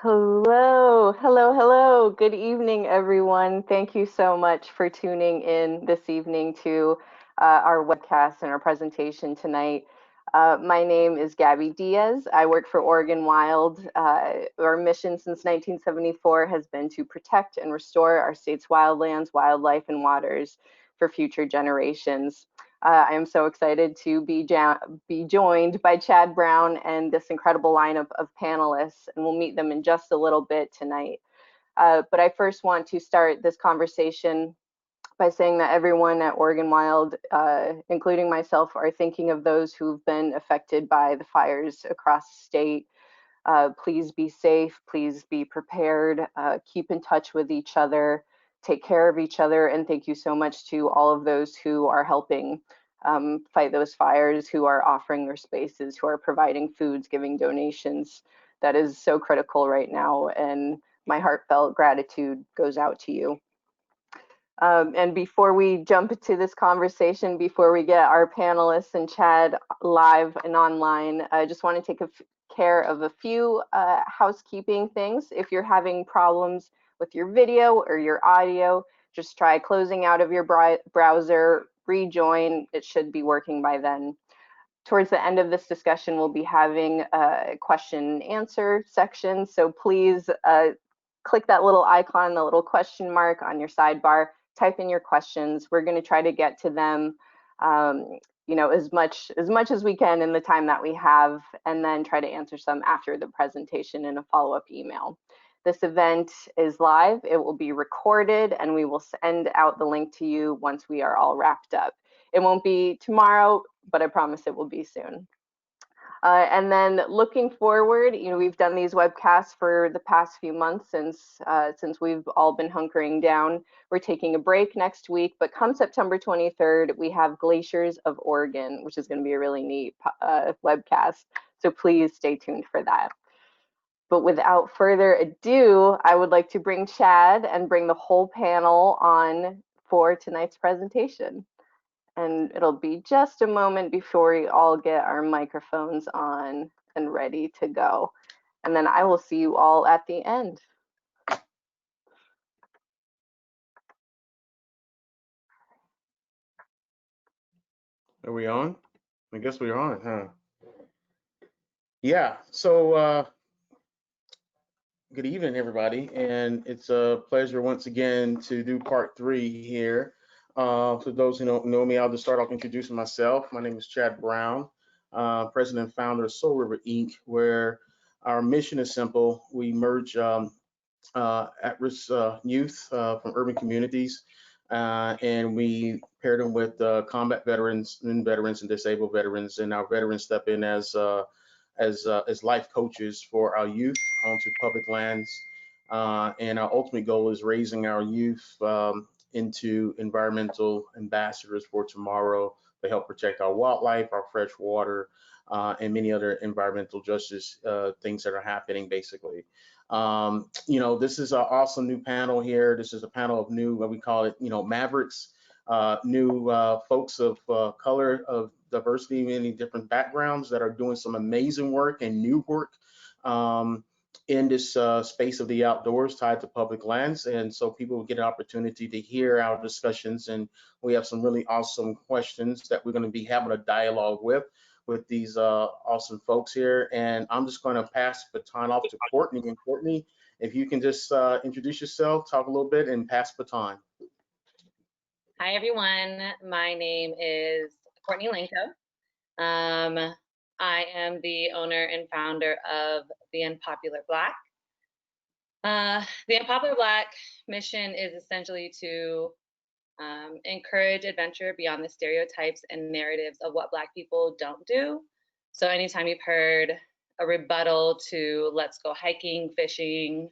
Hello, hello, hello. Good evening, everyone. Thank you so much for tuning in this evening to our webcast and our presentation tonight. My name is Gabby Diaz. I work for Oregon Wild. Our mission since 1974 has been to protect and restore our state's wildlands, wildlife, and waters for future generations. I am so excited to be joined by Chad Brown and this incredible lineup of panelists, and we'll meet them in just a little bit tonight. But I first want to start this conversation by saying that everyone at Oregon Wild, including myself, are thinking of those who've been affected by the fires across the state. Please be safe, please be prepared, keep in touch with each other, take care of each other, and thank you so much to all of those who are helping fight those fires, who are offering their spaces, who are providing foods, giving donations. That is so critical right now, and my heartfelt gratitude goes out to you. And before we jump into this conversation, before we get our panelists and Chad live and online, I just want to take care of a few housekeeping things. If you're having problems with your video or your audio, just try closing out of your browser, rejoin. It should be working by then. Towards the end of this discussion, we'll be having a question and answer section. So please click that little icon, the little question mark on your sidebar, type in your questions. We're going to try to get to them as much as we can in the time that we have, and then try to answer some after the presentation in a follow-up email. This event is live, it will be recorded, and we will send out the link to you once we are all wrapped up. It won't be tomorrow, but I promise it will be soon. And then looking forward, we've done these webcasts for the past few months since we've all been hunkering down. We're taking a break next week, but come September 23rd, we have Glaciers of Oregon, which is going to be a really neat webcast. So please stay tuned for that. But without further ado, I would like to bring Chad and bring the whole panel on for tonight's presentation. And it'll be just a moment before we all get our microphones on and ready to go. And then I will see you all at the end. Are we on? I guess we're on, huh? Yeah, so good evening, everybody. And it's a pleasure once again to do part 3 here. For those who don't know me, I'll just start off introducing myself. My name is Chad Brown, president and founder of Soul River Inc., where our mission is simple. We merge at-risk youth from urban communities, and we pair them with combat veterans and disabled veterans, and our veterans step in as life coaches for our youth onto public lands. And our ultimate goal is raising our youth into environmental ambassadors for tomorrow to help protect our wildlife, our fresh water, and many other environmental justice things that are happening, basically. This is an awesome new panel here. This is a panel of new, what we call it, Mavericks, new folks of color, of diversity, many different backgrounds that are doing some amazing work and new work in this space of the outdoors tied to public lands. And so people will get an opportunity to hear our discussions. And we have some really awesome questions that we're going to be having a dialogue with these awesome folks here. And I'm just going to pass the baton off to Courtney. And Courtney, if you can just introduce yourself, talk a little bit, and pass the baton. Hi, everyone. My name is Courtney Lanctot. I am the owner and founder of the Unpopular Black. The Unpopular Black mission is essentially to encourage adventure beyond the stereotypes and narratives of what Black people don't do. So anytime you've heard a rebuttal to let's go hiking, fishing,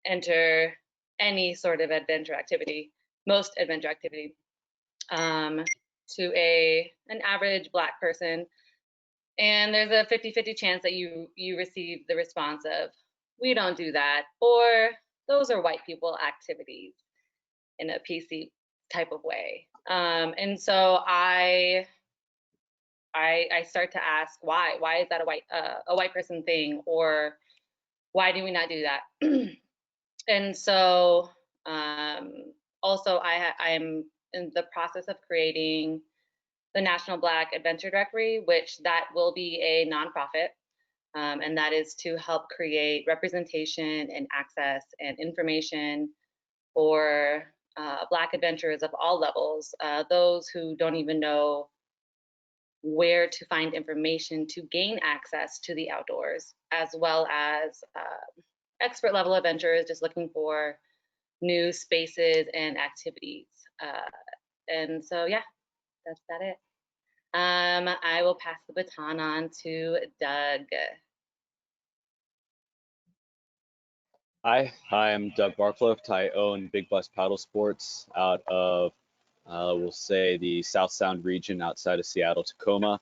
enter any sort of adventure activity, most adventure activity, to an average Black person, and there's a 50-50 chance that you receive the response of, we don't do that, or those are white people activities, in a PC type of way. And so I start to ask why is that a white person thing, or why do we not do that? And so also I'm in the process of creating the National Black Adventure Directory, which that will be a nonprofit. And that is to help create representation and access and information for Black adventurers of all levels, those who don't even know where to find information to gain access to the outdoors, as well as expert level adventurers just looking for new spaces and activities. And so, yeah, that's that it. I will pass the baton on to Doug. Hi, I'm Doug Barclift. I own Big Bus Paddle Sports out of, we'll say, the South Sound region outside of Seattle, Tacoma.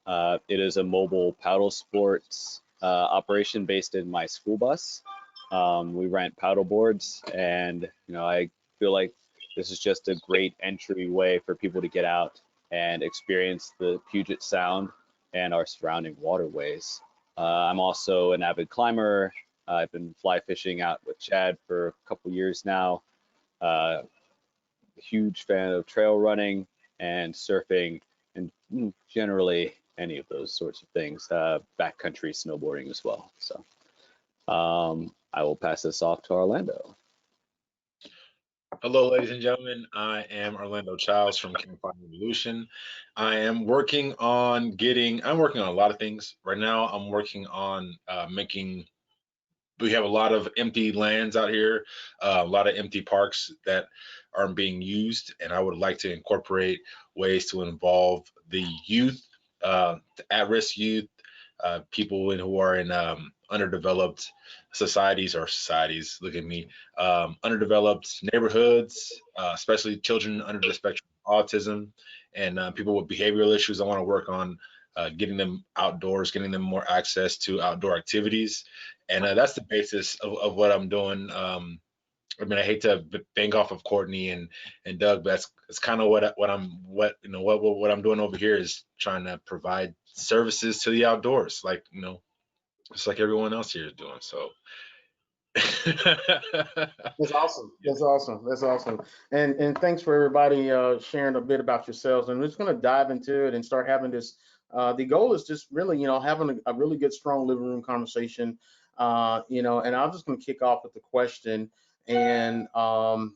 It is a mobile paddle sports operation based in my school bus. We rent paddle boards, and I feel like this is just a great entryway for people to get out and experience the Puget Sound and our surrounding waterways. I'm also an avid climber. I've been fly fishing out with Chad for a couple years now. Huge fan of trail running and surfing, and generally any of those sorts of things. Backcountry snowboarding as well. So I will pass this off to Orlando. Hello, ladies and gentlemen. I am Orlando Childs from Campfire Evolution. I'm working on a lot of things. Right now, I'm working on we have a lot of empty lands out here, a lot of empty parks that aren't being used, and I would like to incorporate ways to involve the youth, the at-risk youth, people who are in underdeveloped societies, look at me, underdeveloped neighborhoods, especially children under the spectrum of autism, and people with behavioral issues. I want to work on getting them outdoors, getting them more access to outdoor activities. And that's the basis of what I'm doing. I mean, I hate to bank off of Courtney and Doug, but that's kind of what I'm doing over here is trying to provide services to the outdoors, like just like everyone else here is doing. So That's awesome. That's awesome. That's awesome. And thanks for everybody sharing a bit about yourselves. And we're just going to dive into it and start having this. The goal is just really, having a really good, strong living room conversation. And I'm just going to kick off with the question, and feel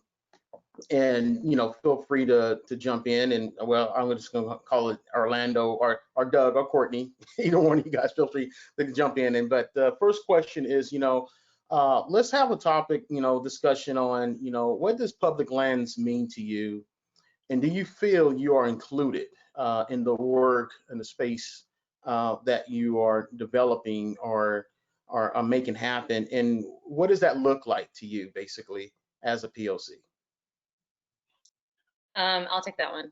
free to jump in. And well, I'm just going to call it Orlando or Doug or Courtney. Either one of you guys feel free to jump in. But the first question is, let's have a topic, discussion on, what does public lands mean to you? And do you feel you are included in the work and the space that you are developing or are making happen? And what does that look like to you, basically, as a POC? I'll take that one.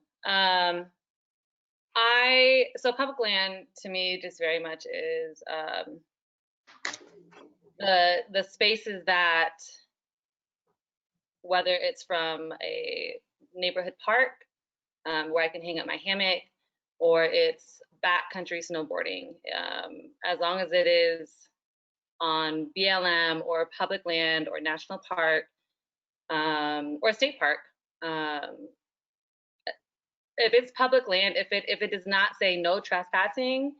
So public land to me just very much is the spaces that, whether it's from a neighborhood park where I can hang up my hammock, or it's backcountry snowboarding, as long as it is on BLM or public land or national park or state park. If it's public land, if it does not say no trespassing,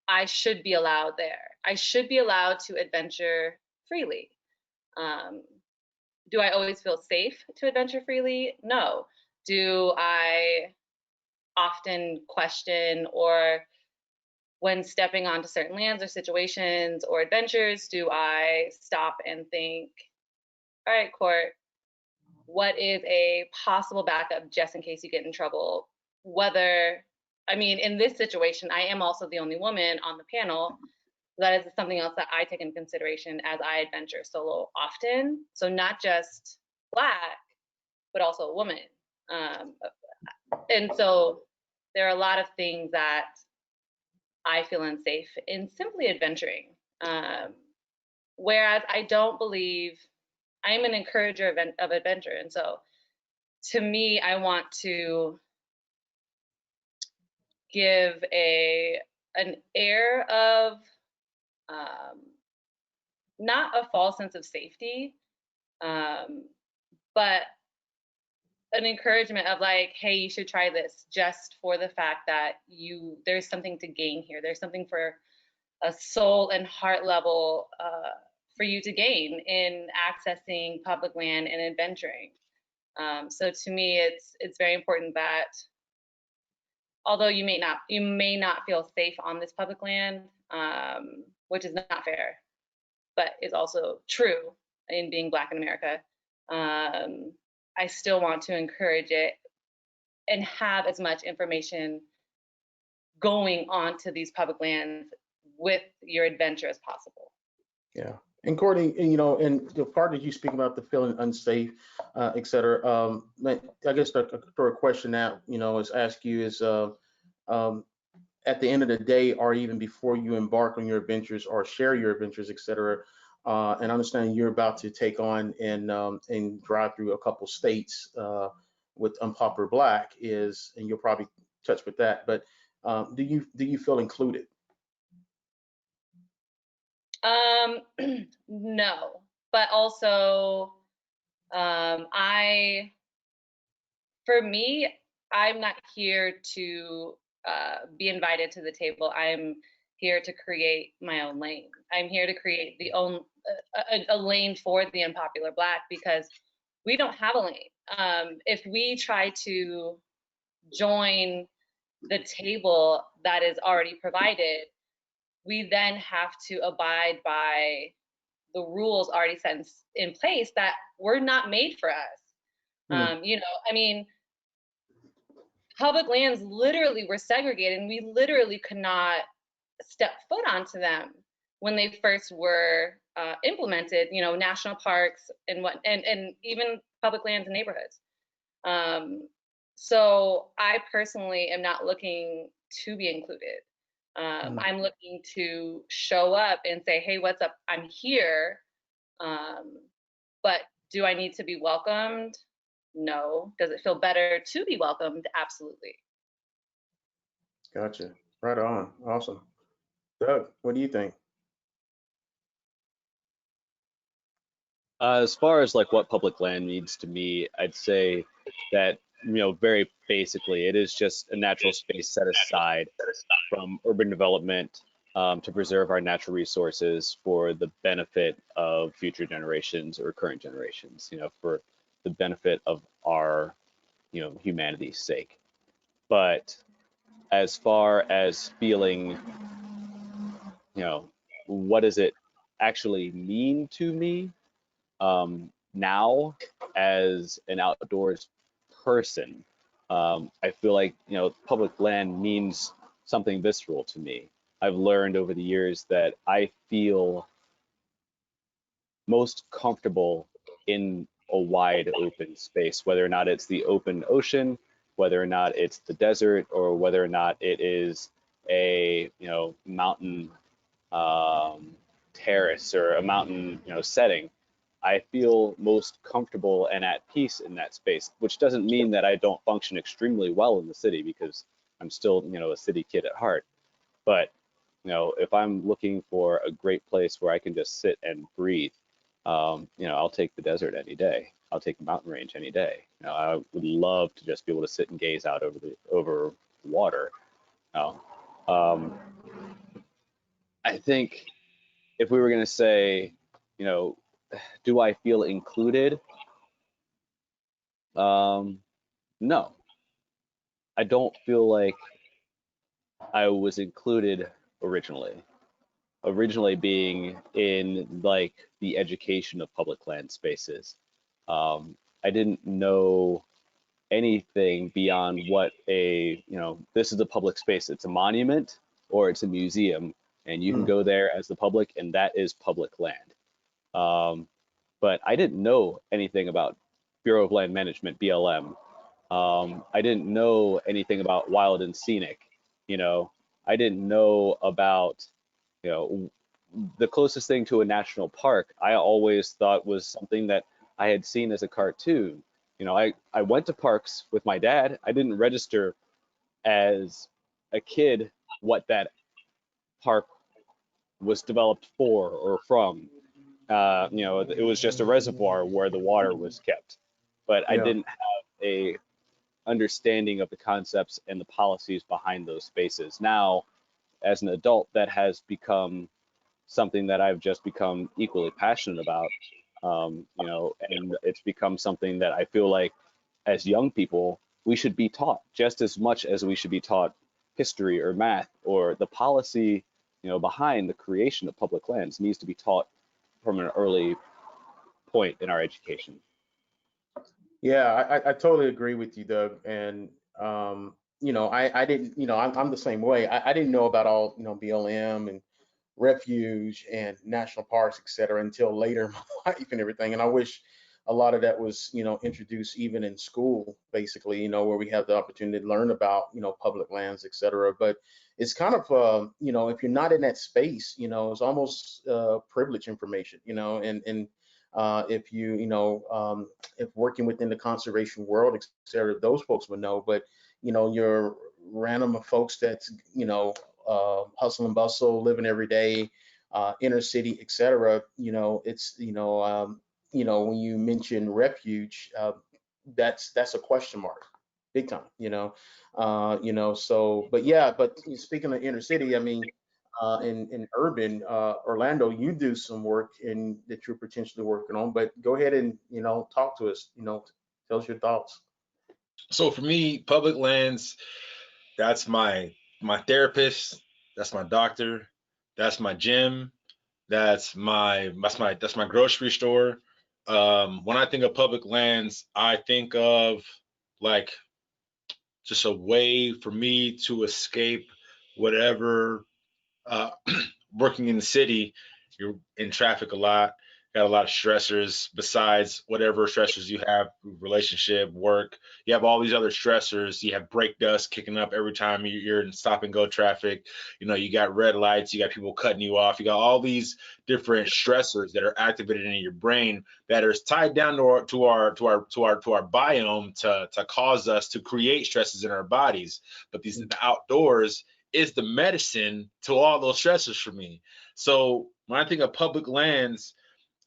I should be allowed there. I should be allowed to adventure freely. Do I always feel safe to adventure freely? No. Do I often question, or when stepping onto certain lands or situations or adventures, do I stop and think, all right, Court, what is a possible backup just in case you get in trouble? In this situation, I am also the only woman on the panel. That is something else that I take into consideration as I adventure solo often. So not just Black, but also a woman. And so there are a lot of things that I feel unsafe in simply adventuring. Whereas I don't believe, I'm an encourager of adventure. And so to me, I want to give an air of not a false sense of safety, but an encouragement of like, hey, you should try this, just for the fact that there's something to gain here. There's something for a soul and heart level for you to gain in accessing public land and adventuring. So to me, it's very important that although you may not feel safe on this public land, which is not fair, but is also true in being Black in America, I still want to encourage it and have as much information going on to these public lands with your adventure as possible. Yeah. And Courtney, and the part that you speak about the feeling unsafe, et cetera, I guess the question that, is ask you is, at the end of the day, or even before you embark on your adventures or share your adventures, et cetera, and understanding you're about to take on and drive through a couple states with Unpopular Black and you'll probably touch with that, but do you feel included? No, but also, for me, I'm not here to be invited to the table. I'm here to create my own lane. I'm here to create a lane for the Unpopular Black, because we don't have a lane. If we try to join the table that is already provided, we then have to abide by the rules already set in place that were not made for us. I mean, public lands literally were segregated, and we literally could not step foot onto them when they first were implemented. National parks and even public lands and neighborhoods. So I personally am not looking to be included. I'm looking to show up and say, hey, what's up? I'm here. But do I need to be welcomed? No. Does it feel better to be welcomed? Absolutely. Gotcha. Right on. Awesome. Doug, what do you think? As far as like what public land means to me, I'd say that, very basically, it is just a natural space set aside from urban development to preserve our natural resources for the benefit of future generations or current generations, for the benefit of our, humanity's sake. But as far as feeling, what does it actually mean to me now as an outdoors person? I feel like, public land means something visceral to me. I've learned over the years that I feel most comfortable in a wide open space, whether or not it's the open ocean, whether or not it's the desert, or whether or not it is a mountain terrace or a mountain setting. I feel most comfortable and at peace in that space, which doesn't mean that I don't function extremely well in the city, because I'm still a city kid at heart. But if I'm looking for a great place where I can just sit and breathe, I'll take the desert any day. I'll take the mountain range any day. I would love to just be able to sit and gaze out over water. I think if we were going to say, do I feel included? No, I don't feel like I was included originally. Originally being in like the education of public land spaces. I didn't know anything beyond what this is a public space. It's a monument or it's a museum, and you can go there as the public, and that is public land. But I didn't know anything about Bureau of Land Management, BLM. I didn't know anything about wild and scenic. I didn't know about, the closest thing to a national park I always thought was something that I had seen as a cartoon. I went to parks with my dad. I didn't register as a kid what that park was developed for or from. it was just a reservoir where the water was kept, but I Yeah. didn't have a understanding of the concepts and the policies behind those spaces. Now, as an adult, that has become something that I've just become equally passionate about. And it's become something that I feel like as young people, we should be taught just as much as we should be taught history or math or the policy, behind the creation of public lands needs to be taught from an early point in our education. Yeah, I totally agree with you, Doug. And I didn't, I'm the same way. I didn't know about all, BLM and refuge and national parks, et cetera, until later in my life and everything. And I wish a lot of that was, introduced even in school, basically, where we have the opportunity to learn about, public lands, et cetera. But it's kind of, if you're not in that space, it's almost privilege information, and if if working within the conservation world, et cetera, those folks would know. But, your random folks that's, hustle and bustle, living every day, inner city, et cetera, it's, when you mention refuge, that's a question mark, big time, so, but yeah, but speaking of inner city, I mean, in urban Orlando, you do some work in that you're potentially working on, but go ahead and, talk to us, tell us your thoughts. So for me, public lands, that's my therapist, that's my doctor, that's my gym, that's my grocery store. When I think of public lands, I think of like just a way for me to escape whatever. Working in the city, you're in traffic a lot, got a lot of stressors besides whatever stressors you have, relationship, work. You have all these other stressors. You have brake dust kicking up every time you're in stop and go traffic. You got red lights, you got people cutting you off. You got all these different stressors that are activated in your brain that are tied down to our biome to cause us to create stresses in our bodies. But the outdoors is the medicine to all those stressors for me. So when I think of public lands,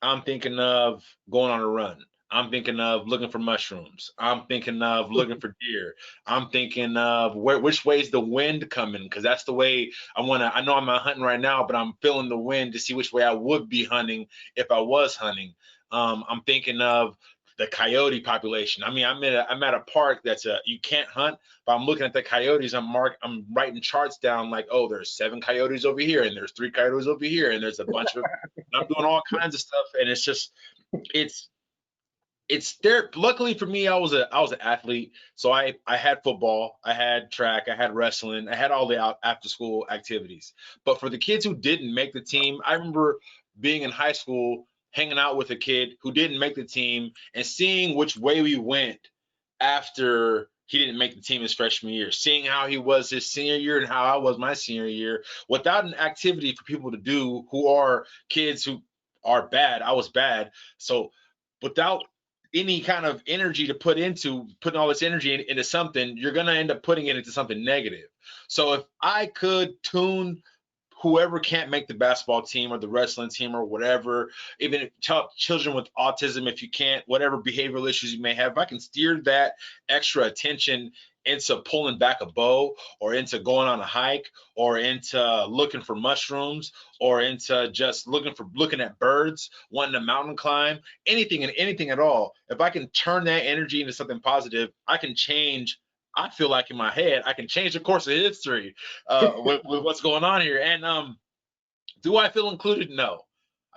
I'm thinking of going on a run. I'm thinking of looking for mushrooms. I'm thinking of looking for deer. I'm thinking of which way is the wind coming, because that's the way I want to. I know I'm not hunting right now, but I'm feeling the wind to see which way I would be hunting if I was hunting. I'm thinking of the coyote population. I mean, I'm at a park that's you can't hunt, but I'm looking at the coyotes. I'm writing charts down like, oh, there's 7 coyotes over here, and there's 3 coyotes over here, and there's a bunch of. I'm doing all kinds of stuff, and it's just it's there. Luckily for me, I was an athlete, so I had football, I had track, I had wrestling, I had all the after school activities. But for the kids who didn't make the team, I remember being in high school, hanging out with a kid who didn't make the team, and seeing which way we went after he didn't make the team his freshman year, seeing how he was his senior year and how I was my senior year, without an activity for people to do who are kids who are bad. I was bad, so without any kind of energy to putting all this energy into something, you're going to end up putting it into something negative. So if I could tune whoever can't make the basketball team or the wrestling team or whatever, even if children with autism, if you can't, whatever behavioral issues you may have, if I can steer that extra attention into pulling back a bow or into going on a hike or into looking for mushrooms or into just looking at birds, wanting to mountain climb, anything and anything at all, if I can turn that energy into something positive, I can change. I feel like in my head, I can change the course of history with what's going on here. And do I feel included? No,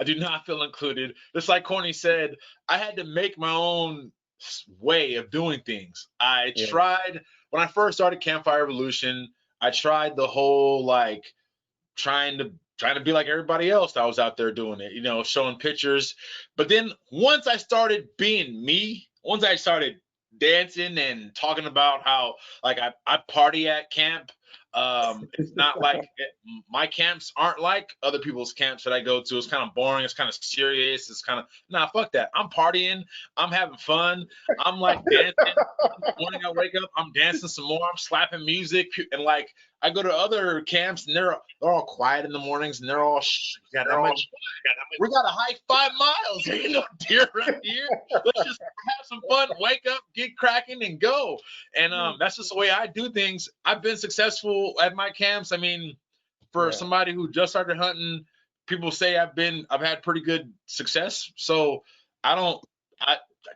I do not feel included. Just like Courtney said, I had to make my own way of doing things. I Yeah. tried when I first started Campfire Revolution. I tried the whole like trying to be like everybody else that was out there doing it, showing pictures. But then once I started being me, once I started dancing and talking about how like I party at camp. It's not like my camps aren't like other people's camps that I go to. It's kind of boring. It's kind of serious. It's kind of nah, fuck that. I'm partying. I'm having fun. I'm like dancing. In the morning I wake up, I'm dancing some more. I'm slapping music and like I go to other camps and they're all quiet in the mornings and they're all we got to hike 5 miles. There ain't no deer around here. Let's just have some fun, wake up, get cracking, and go. And that's just the way I do things. I've been successful at my camps. I mean, for somebody who just started hunting, people say I've had pretty good success. So I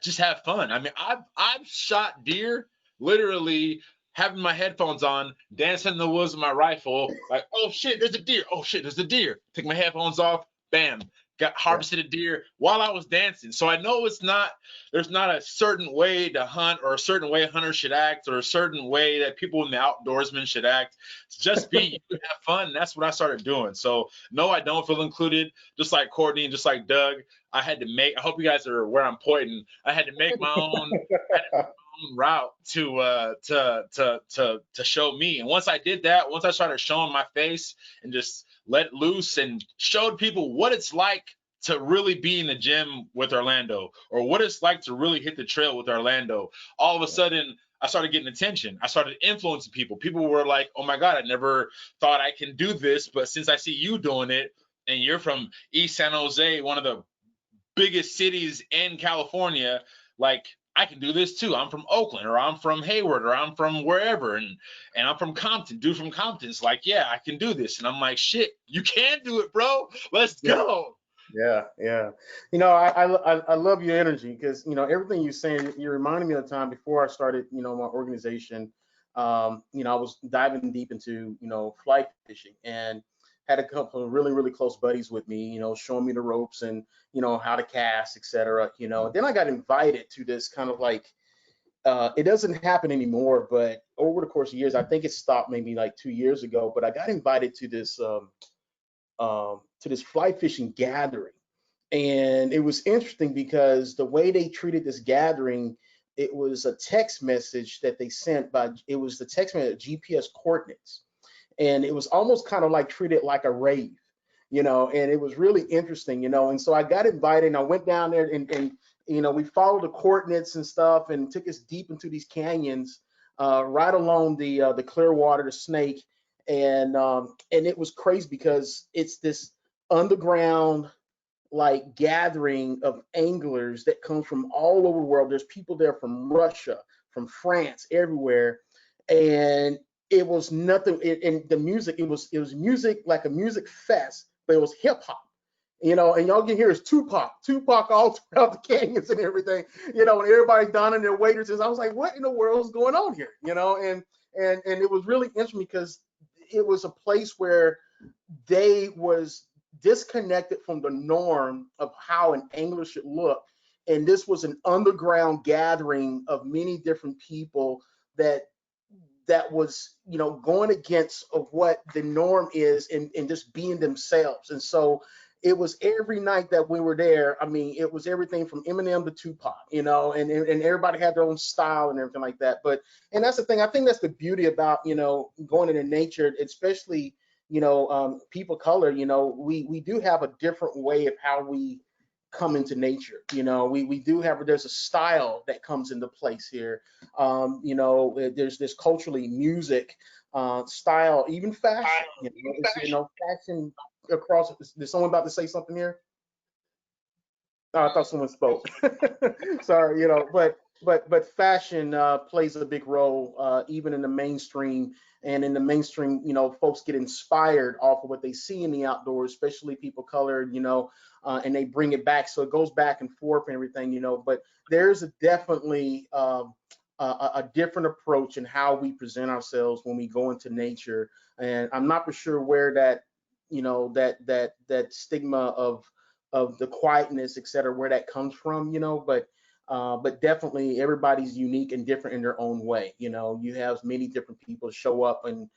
just have fun. I mean, I've shot deer literally having my headphones on, dancing in the woods with my rifle, like, oh shit, there's a deer. Oh shit, there's a deer. Take my headphones off, bam, got harvested a deer while I was dancing. So I know there's not a certain way to hunt or a certain way hunters should act or a certain way that people in the outdoorsmen should act. Just be you, have fun. And that's what I started doing. So no, I don't feel included. Just like Courtney and just like Doug, I hope you guys are where I'm pointing. I had to make my own route to show me. And once I did that, once I started showing my face and just let loose and showed people what it's like to really be in the gym with Orlando or what it's like to really hit the trail with Orlando, all of a sudden I started getting attention. I started influencing people. People were like, oh my God, I never thought I can do this, but since I see you doing it and you're from East San Jose, one of the biggest cities in California, like I can do this too. I'm from Oakland or I'm from Hayward or I'm from wherever and I'm from Compton. Dude from Compton's like, yeah, I can do this. And I'm like, shit, you can do it, bro. Let's go. Yeah. You know, I love your energy because, you know, everything you're saying, you're reminding me of the time before I started, you know, my organization. You know, I was diving deep into, you know, fly fishing and had a couple of really, really close buddies with me, you know, showing me the ropes and, you know, how to cast, etc. You know, then I got invited to this kind of like, it doesn't happen anymore, but over the course of years, I think it stopped maybe like 2 years ago, but I got invited to this fly fishing gathering. And it was interesting because the way they treated this gathering, it was a text message that they sent it was the text message GPS coordinates. And it was almost kind of like treated like a rave, you know, and it was really interesting, you know. And so I got invited and I went down there and you know, we followed the coordinates and stuff and took us deep into these canyons, right along the Clearwater, the Snake. And it was crazy because it's this underground like gathering of anglers that comes from all over the world. There's people there from Russia, from France, everywhere. And it was nothing. And the music, it was music like a music fest, but it was hip hop, you know. And y'all can hear is Tupac all throughout the canyons and everything, you know. And everybody's donning their waitresses. I was like, what in the world is going on here, you know? And it was really interesting because it was a place where they was disconnected from the norm of how an angler should look. And this was an underground gathering of many different people that was, you know, going against of what the norm is and just being themselves. And so it was every night that we were there. I mean, it was everything from Eminem to Tupac, you know, and everybody had their own style and everything like that. But, and that's the thing, I think that's the beauty about, you know, going into nature, especially, you know, people of color, you know, we do have a different way of how we come into nature. You know, we do have, there's a style that comes into place here. You know, there's this culturally music, style, even fashion, you know, fashion across. Is someone about to say something here? Oh, I thought someone spoke. Sorry, you know, but fashion plays a big role, even in the mainstream. And in the mainstream, you know, folks get inspired off of what they see in the outdoors, especially people colored, you know, and they bring it back. So it goes back and forth and everything, you know. But there's definitely a different approach in how we present ourselves when we go into nature. And I'm not for sure where that, you know, that stigma of the quietness, et cetera, where that comes from, you know. But definitely everybody's unique and different in their own way. You know, you have many different people show up and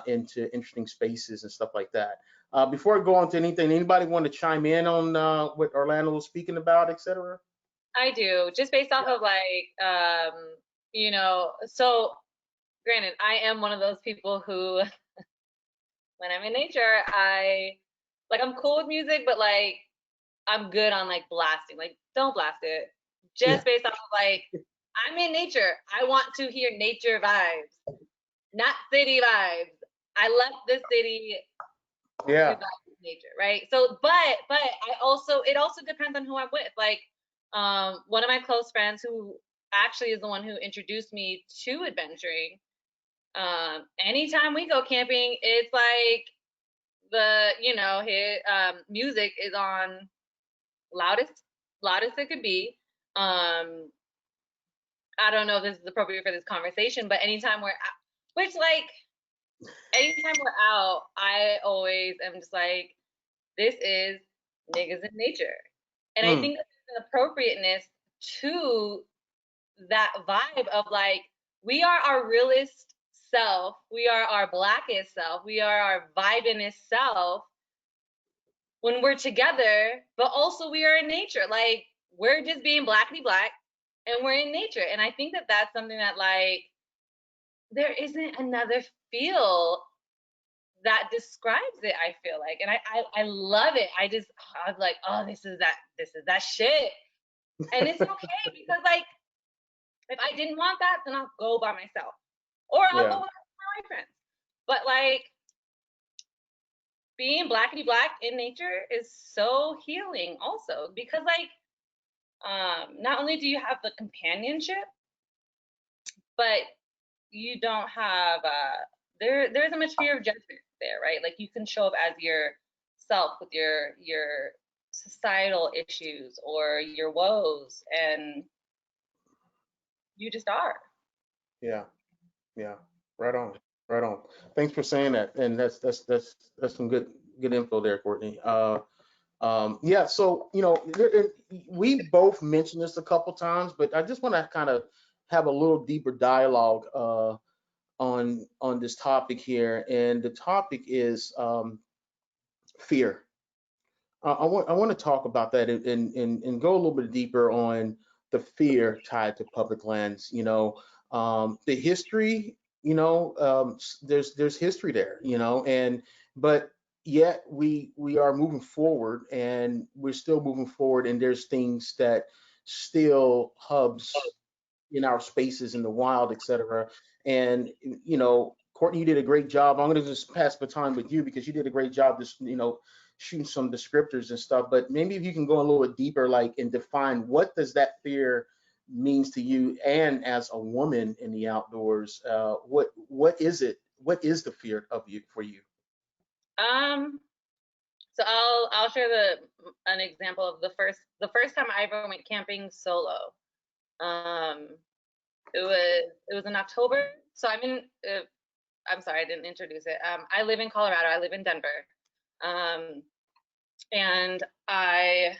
into interesting spaces and stuff like that. Before I go on to anything, anybody want to chime in on what Orlando was speaking about, et cetera? I do, just based off of like, you know, so granted, I am one of those people who, when I'm in nature, I'm cool with music, but like, I'm good on like blasting, like don't blast it. Just based off of like, I'm in nature. I want to hear nature vibes, not city vibes. I left the city Yeah. to back to nature, right? So, but I also, it also depends on who I'm with. Like, one of my close friends who actually is the one who introduced me to adventuring. Anytime we go camping, it's like his music is on loudest it could be. I don't know if this is appropriate for this conversation, but anytime we're out, I always am just like, this is niggas in nature. And I think there's an appropriateness to that vibe of like, we are our realest self, we are our blackest self, we are our vibinest self when we're together, but also we are in nature. Like, we're just being blackity black and we're in nature. And I think that that's something that, like, there isn't another feel that describes it, I feel like. And I love it. I was like, oh, this is that shit. And it's okay because, like, if I didn't want that, then I'll go by myself. Or I'll go with my friends. But like, being blackity black in nature is so healing also, because like, not only do you have the companionship, but you don't have there isn't much fear of judgment there, right? Like, you can show up as yourself with your societal issues or your woes, and you just are. Yeah. Right on. Right on. Thanks for saying that. And that's some good info there, Courtney. Yeah. So we both mentioned this a couple times, but I just want to kind of have a little deeper dialogue on this topic here, and the topic is fear. I want to talk about that and go a little bit deeper on the fear tied to public lands. The history. There's history there. And but yet we are moving forward, and we're still moving forward, and there's things that still hubs in our spaces in the wild, etc. And Courtney, you did a great job. I'm going to just pass the baton with you because you did a great job just shooting some descriptors and stuff. But maybe if you can go a little bit deeper, like, and define what does that fear means to you, and as a woman in the outdoors, what is it? What is the fear of you for you? So I'll share an example of the first time I ever went camping solo. It was in October. So I'm sorry, I didn't introduce it. I live in Colorado. I live in Denver. And I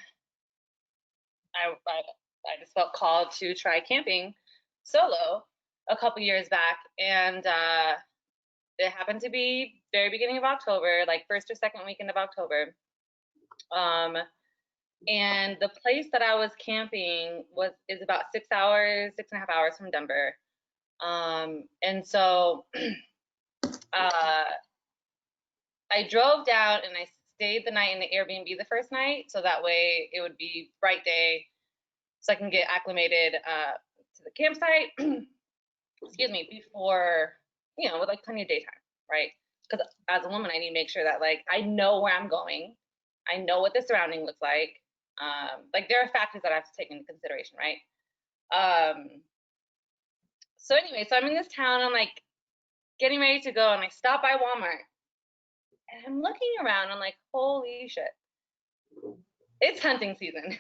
just felt called to try camping solo a couple years back, and it happened to be very beginning of October, like first or second weekend of October. And the place that I was camping is about 6.5 hours from Denver. And so I drove down and I stayed the night in the Airbnb the first night, so that way it would be bright day, so I can get acclimated to the campsite. Excuse me, before, with like plenty of daytime, right? Because as a woman, I need to make sure that, like, I know where I'm going, I know what the surrounding looks like. Like, there are factors that I have to take into consideration, right? So anyway, so I'm in this town, I'm like getting ready to go, and I stop by Walmart, and I'm looking around, I'm like, holy shit, it's hunting season.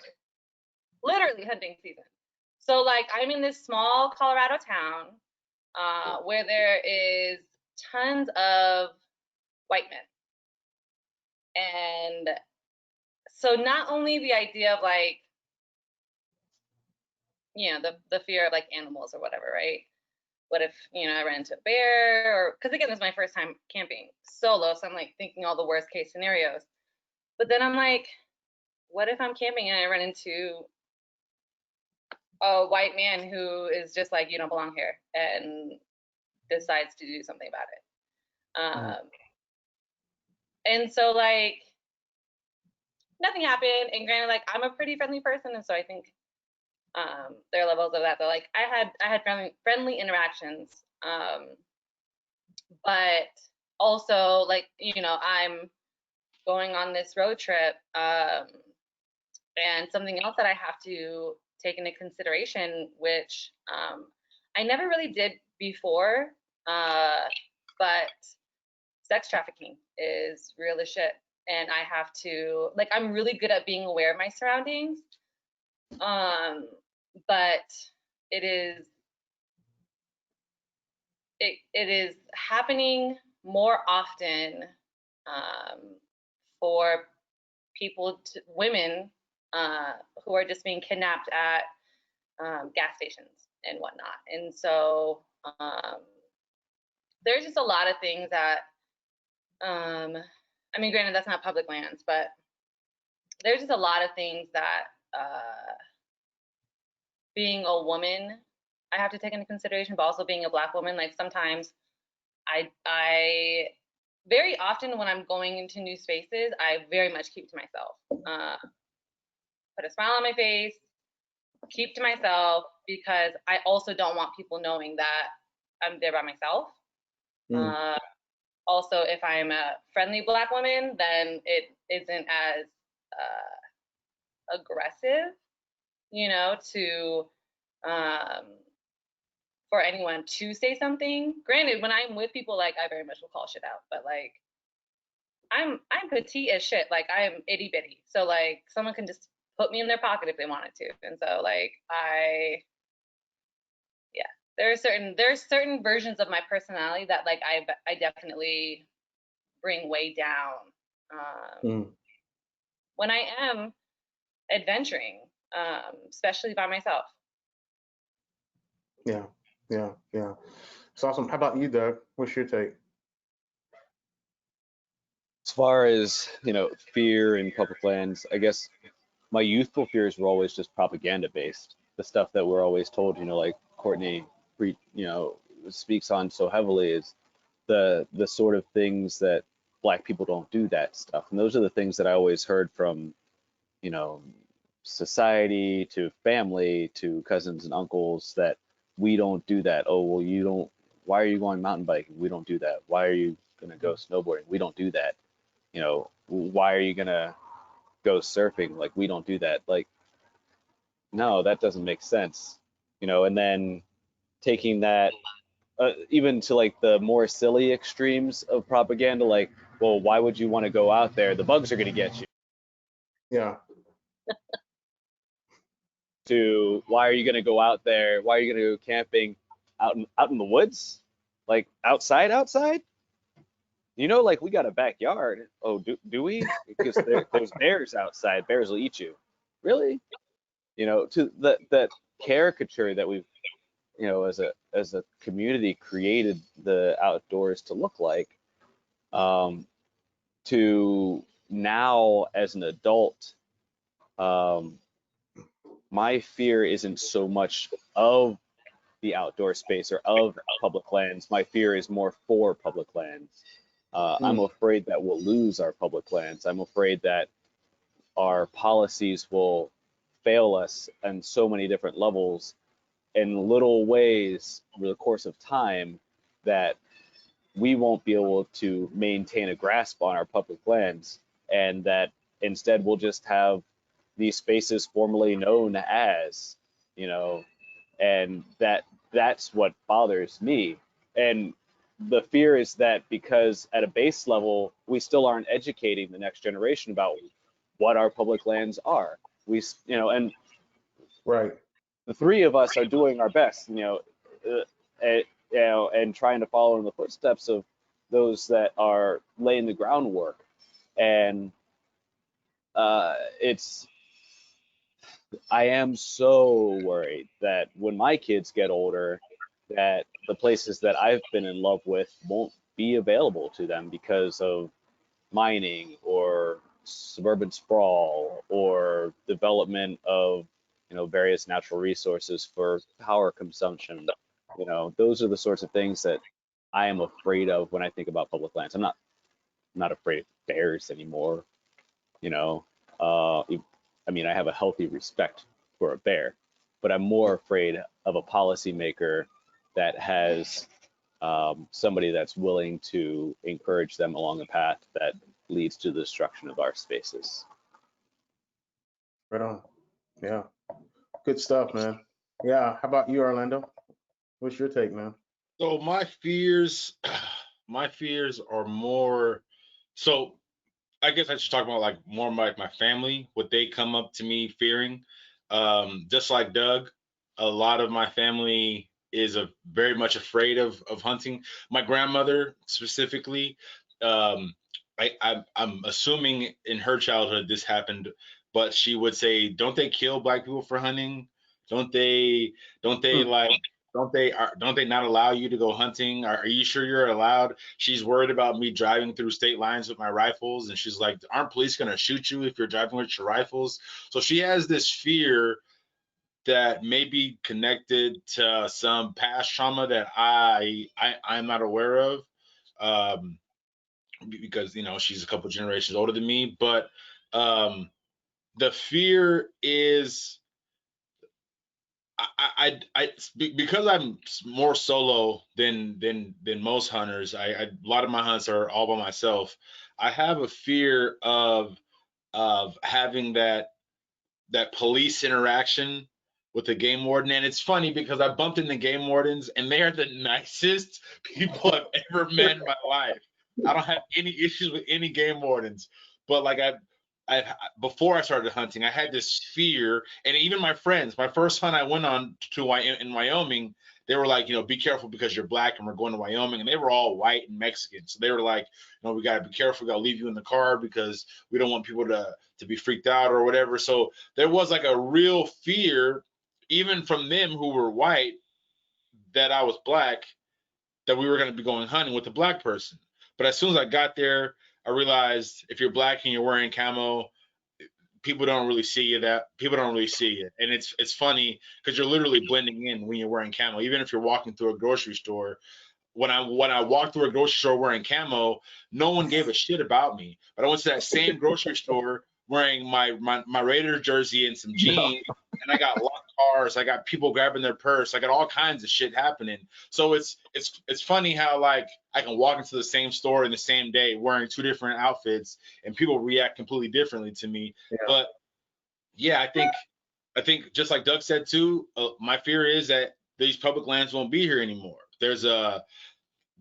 Literally hunting season. So like, I'm in this small Colorado town where there is tons of white men. And so not only the idea of, like, the fear of like animals or whatever, right? What if, I ran into a bear, or, because again, this is my first time camping solo, so I'm like thinking all the worst case scenarios. But then I'm like, what if I'm camping and I run into a white man who is just like, you don't belong here, and decides to do something about it. And so, like, nothing happened. And granted, like, I'm a pretty friendly person, and so I think there are levels of that. But like, I had friendly interactions, but also, like, you know, I'm going on this road trip, and something else that I have to take into consideration, which I never really did before, but sex trafficking is real as shit. And I have to, like, I'm really good at being aware of my surroundings, but it is happening more often for women who are just being kidnapped at gas stations and whatnot. And so there's just a lot of things that, I mean, granted, that's not public lands, but there's just a lot of things that being a woman, I have to take into consideration, but also being a Black woman, like sometimes I very often when I'm going into new spaces, I very much keep to myself. Put a smile on my face, keep to myself, because I also don't want people knowing that I'm there by myself. Also, if I'm a friendly Black woman, then it isn't as aggressive, you know, to for anyone to say something. Granted, when I'm with people, like, I very much will call shit out, but like I'm petite as shit. Like, I am itty bitty, so like someone can just put me in their pocket if they wanted to. And so like there's certain versions of my personality that like I definitely bring way down when I am adventuring, especially by myself. Yeah. It's awesome. How about you, Doug? What's your take? As far as, you know, fear in public lands, I guess my youthful fears were always just propaganda based. The stuff that we're always told, you know, like Courtney, you know, speaks on so heavily, is the sort of things that Black people don't do that stuff. And those are the things that I always heard from, you know, society to family to cousins and uncles, that we don't do that. Oh, well, you don't, why are you going mountain biking? We don't do that. Why are you going to go snowboarding? We don't do that. You know, why are you going to go surfing? Like, we don't do that. Like, no, that doesn't make sense. You know, and then taking that even to like the more silly extremes of propaganda, like, well, why would you want to go out there? The bugs are going to get you. Yeah. To why are you going to go out there? Why are you going to go camping out in the woods? Like outside? You know, like, we got a backyard. Oh, do we? Because there's bears outside. Bears will eat you. Really? You know, to that caricature that we've, you know, as a community created the outdoors to look like, to now as an adult, my fear isn't so much of the outdoor space or of public lands. My fear is more for public lands. I'm afraid that we'll lose our public lands. I'm afraid that our policies will fail us on so many different levels in little ways over the course of time, that we won't be able to maintain a grasp on our public lands, and that instead we'll just have these spaces formerly known as, you know, and that's what bothers me. And the fear is that because at a base level, we still aren't educating the next generation about what our public lands are. We, you know, and Right. the three of us are doing our best, you know, you know, and trying to follow in the footsteps of those that are laying the groundwork. And I am so worried that when my kids get older, that the places that I've been in love with won't be available to them because of mining or suburban sprawl or development of, you know, various natural resources for power consumption. You know, those are the sorts of things that I am afraid of when I think about public lands. I'm not afraid of bears anymore. You know, I mean, I have a healthy respect for a bear, but I'm more afraid of a policymaker that has somebody that's willing to encourage them along a path that leads to the destruction of our spaces. Right on. Yeah. Good stuff, man. Yeah. How about you, Orlando? What's your take, man? So my fears are more. So I guess I should talk about like more like my family, what they come up to me fearing. Just like Doug, a lot of my family is very much afraid of hunting. My grandmother specifically, I'm assuming in her childhood this happened, but she would say, "Don't they kill black people for hunting? Don't they? Don't they like?" Don't they not allow you to go hunting? Are you sure you're allowed? She's worried about me driving through state lines with my rifles, and she's like, aren't police gonna shoot you if you're driving with your rifles? So she has this fear that may be connected to some past trauma that I'm not aware of, because she's a couple generations older than me. But the fear is because I'm more solo than most hunters. A lot of my hunts are all by myself. I have a fear of having that police interaction with the game warden. And it's funny because I bumped into game wardens and they are the nicest people I've ever met in my life. I don't have any issues with any game wardens, but like before I started hunting, I had this fear, and even my friends, my first hunt I went on in Wyoming, they were like, be careful because you're black and we're going to Wyoming, and they were all white and Mexican. So they were like, we got to be careful. We got to leave you in the car because we don't want people to be freaked out or whatever. So there was like a real fear, even from them who were white, that I was black, that we were going to be going hunting with a black person. But as soon as I got there, I realized if you're black and you're wearing camo, people don't really see you. And it's funny because you're literally blending in when you're wearing camo. Even if you're walking through a grocery store, when I walked through a grocery store wearing camo, no one gave a shit about me. But I went to that same grocery store wearing my Raiders jersey and some jeans, and I got locked cars. I got people grabbing their purse. I got all kinds of shit happening. So it's funny how like I can walk into the same store in the same day wearing two different outfits, and people react completely differently to me. Yeah. But yeah, I think just like Doug said too, my fear is that these public lands won't be here anymore. There's a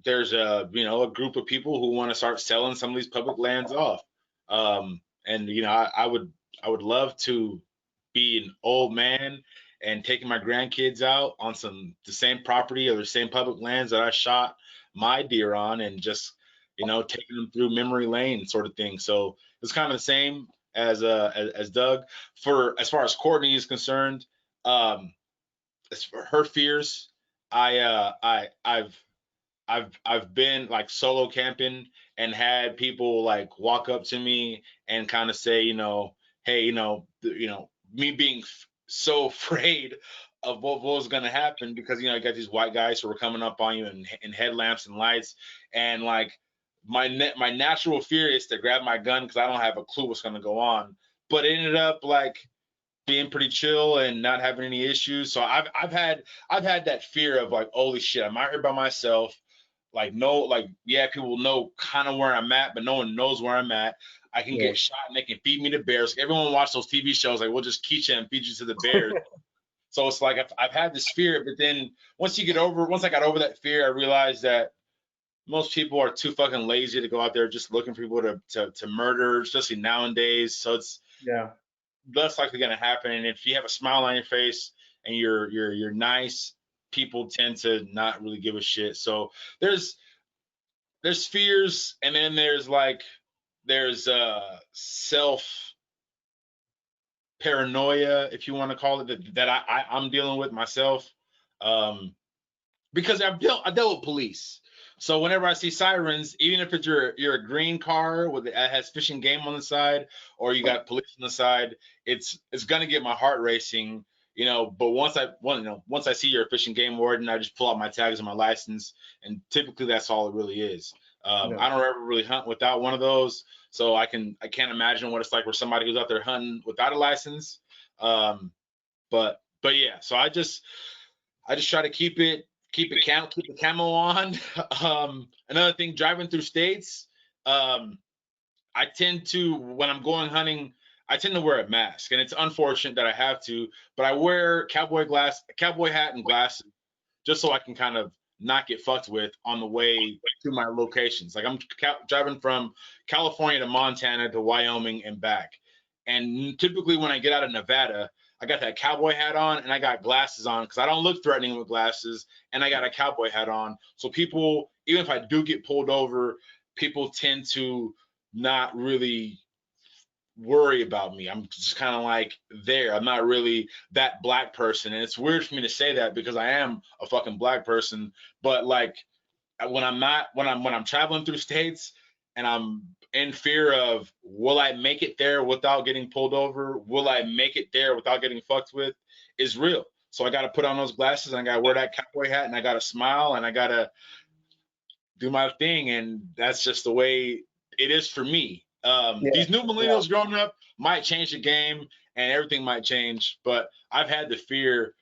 group of people who want to start selling some of these public lands off. And I would love to be an old man and taking my grandkids out on the same property or the same public lands that I shot my deer on, and just taking them through memory lane sort of thing. So it's kind of the same as Doug. As far as Courtney is concerned, as for her fears, I've been like solo camping and had people like walk up to me and kind of say, hey, me being so afraid of what was going to happen because, I got these white guys who were coming up on you in headlamps and lights. And like my natural fear is to grab my gun because I don't have a clue what's going to go on. But it ended up like being pretty chill and not having any issues. So I've had that fear of like, holy shit, I'm out here by myself. Yeah, people know kind of where I'm at, but no one knows where I'm at. I can get shot and they can feed me to bears. Everyone watch those TV shows, like we'll just keep you and feed you to the bears. So it's like I've had this fear, but then once I got over that fear, I realized that most people are too fucking lazy to go out there just looking for people to murder, especially nowadays. So it's less likely going to happen. And if you have a smile on your face and you're nice, people tend to not really give a shit. So there's fears, and then there's self paranoia, if you want to call it, that I'm dealing with myself, because I dealt with police. So whenever I see sirens, even if it's you're a green car that has fish and game on the side, or you got police on the side, it's gonna get my heart racing. But once I see you're a fish and game warden, I just pull out my tags and my license, and typically that's all it really is. I don't ever really hunt without one of those, so I can't imagine what it's like for somebody who's out there hunting without a license. But yeah, so I just try to keep it keep the camo on. Another thing, driving through states, I tend to, when I'm going hunting, I tend to wear a mask, and it's unfortunate that I have to, but I wear cowboy hat and glasses just so I can kind of not get fucked with on the way to my locations. Like I'm driving from California to Montana to Wyoming and back. And typically when I get out of Nevada, I got that cowboy hat on and I got glasses on because I don't look threatening with glasses, and I got a cowboy hat on. So people, even if I do get pulled over, people tend to not really worry about me. I'm just kind of like there. I'm not really that black person. And it's weird for me to say that because I am a fucking black person. But like when I'm traveling through states and I'm in fear of, will I make it there without getting pulled over? Will I make it there without getting fucked with? Is real. So I got to put on those glasses and I got to wear that cowboy hat and I got to smile and I got to do my thing. And that's just the way it is for me. These new millennials growing up might change the game and everything might change, but I've had the fear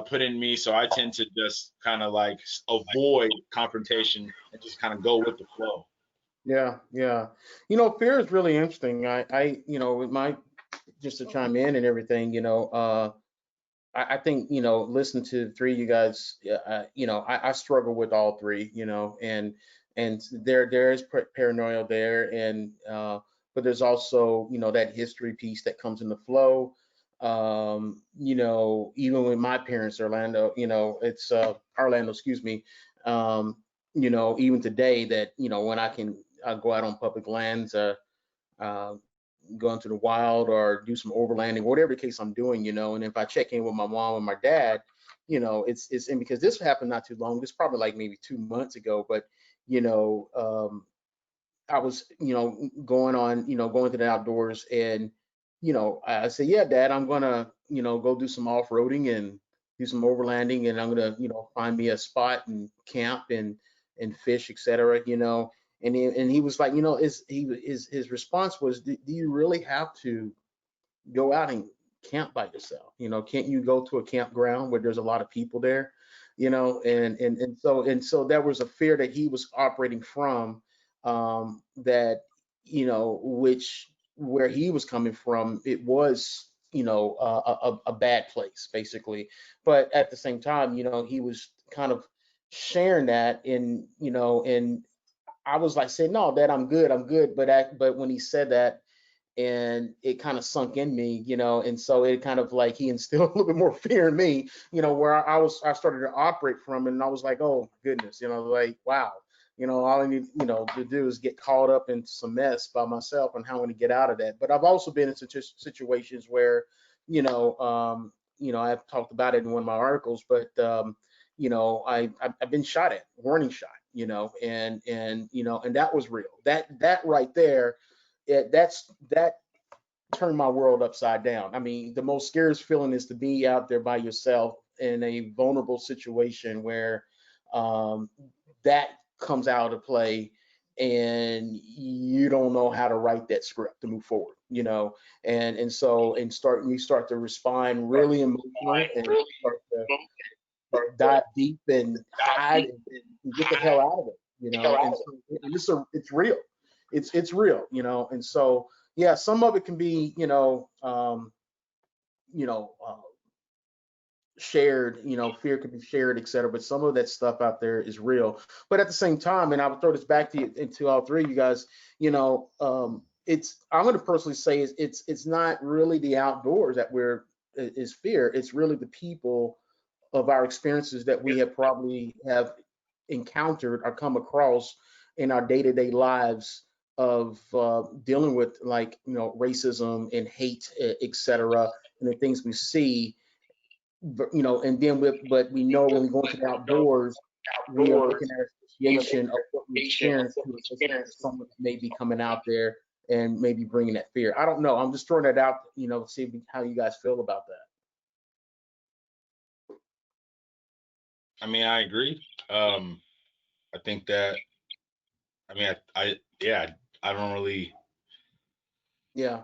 put in me, so I tend to just kind of like avoid confrontation and just kind of go with the flow. Yeah, yeah. Fear is really interesting. With my, just to chime in and everything, I think, listen to the three of you guys, I struggle with all three, and there is paranoia there, and but there's also, that history piece that comes in the flow. Even with my parents, Orlando, it's Orlando, excuse me. Even today that, when I go out on public lands, uh, go into the wild or do some overlanding, whatever the case I'm doing, and if I check in with my mom and my dad, it's and because this happened not too long, this probably like maybe 2 months ago, but I was, going to the outdoors, and I said, yeah, Dad, I'm gonna, go do some off-roading and do some overlanding, and I'm gonna, find me a spot and camp and fish, etc. And he was like, his response was, do you really have to go out and camp by yourself? Can't you go to a campground where there's a lot of people there? And so there was a fear that he was operating from, that, which where he was coming from, it was, a bad place basically. But at the same time, he was kind of sharing that, and I was like saying, no, Dad, I'm good. But when he said that, and it kind of sunk in me, and so it kind of like he instilled a little bit more fear in me, where I started to operate from, and I was like, oh goodness, like, wow, all I need, to do is get caught up in some mess by myself, and how I'm going to get out of that. But I've also been in situations where, I've talked about it in one of my articles, but I've been shot at, warning shot, and that was real. That right there, that turned my world upside down. I mean, the most scariest feeling is to be out there by yourself in a vulnerable situation where, that comes out of play, and you don't know how to write that script to move forward, you start to respond really emotional, and you start to dive deep and hide and get the hell out of it, it's real. It's real, and so yeah, some of it can be, you know, uh, shared, fear can be shared, et cetera, but some of that stuff out there is real. But at the same time, and I would throw this back to you, and to all three of you guys, I'm going to personally say it's not really the outdoors that is fear. It's really the people of our experiences that we have probably have encountered or come across in our day-to-day lives of dealing with, like, racism and hate, et cetera, and the things we see. And then but we know when we go into the outdoors, we are making that association of what we experience to someone that may be coming out there and maybe bringing that fear. I don't know. I'm just throwing that out, see how you guys feel about that. I mean, I agree. I think that, I mean, yeah, I don't really, Yeah.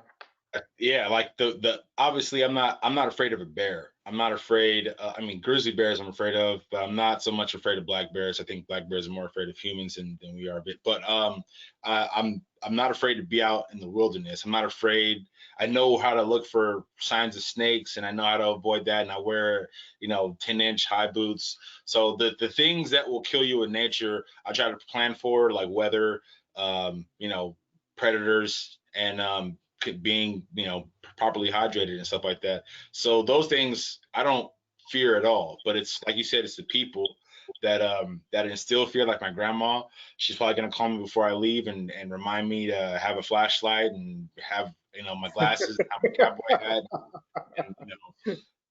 yeah, like the obviously I'm not afraid of a bear. I'm not afraid. I mean, grizzly bears I'm afraid of, but I'm not so much afraid of black bears. I think black bears are more afraid of humans than we are a bit. But I'm not afraid to be out in the wilderness. I'm not afraid. I know how to look for signs of snakes, and I know how to avoid that. And I wear, 10-inch high boots. So the things that will kill you in nature, I try to plan for, like weather, predators, and being, properly hydrated and stuff like that. So those things I don't fear at all. But it's like you said, it's the people that instill fear. Like my grandma, she's probably gonna call me before I leave and remind me to have a flashlight and have my glasses, and have my cowboy hat, and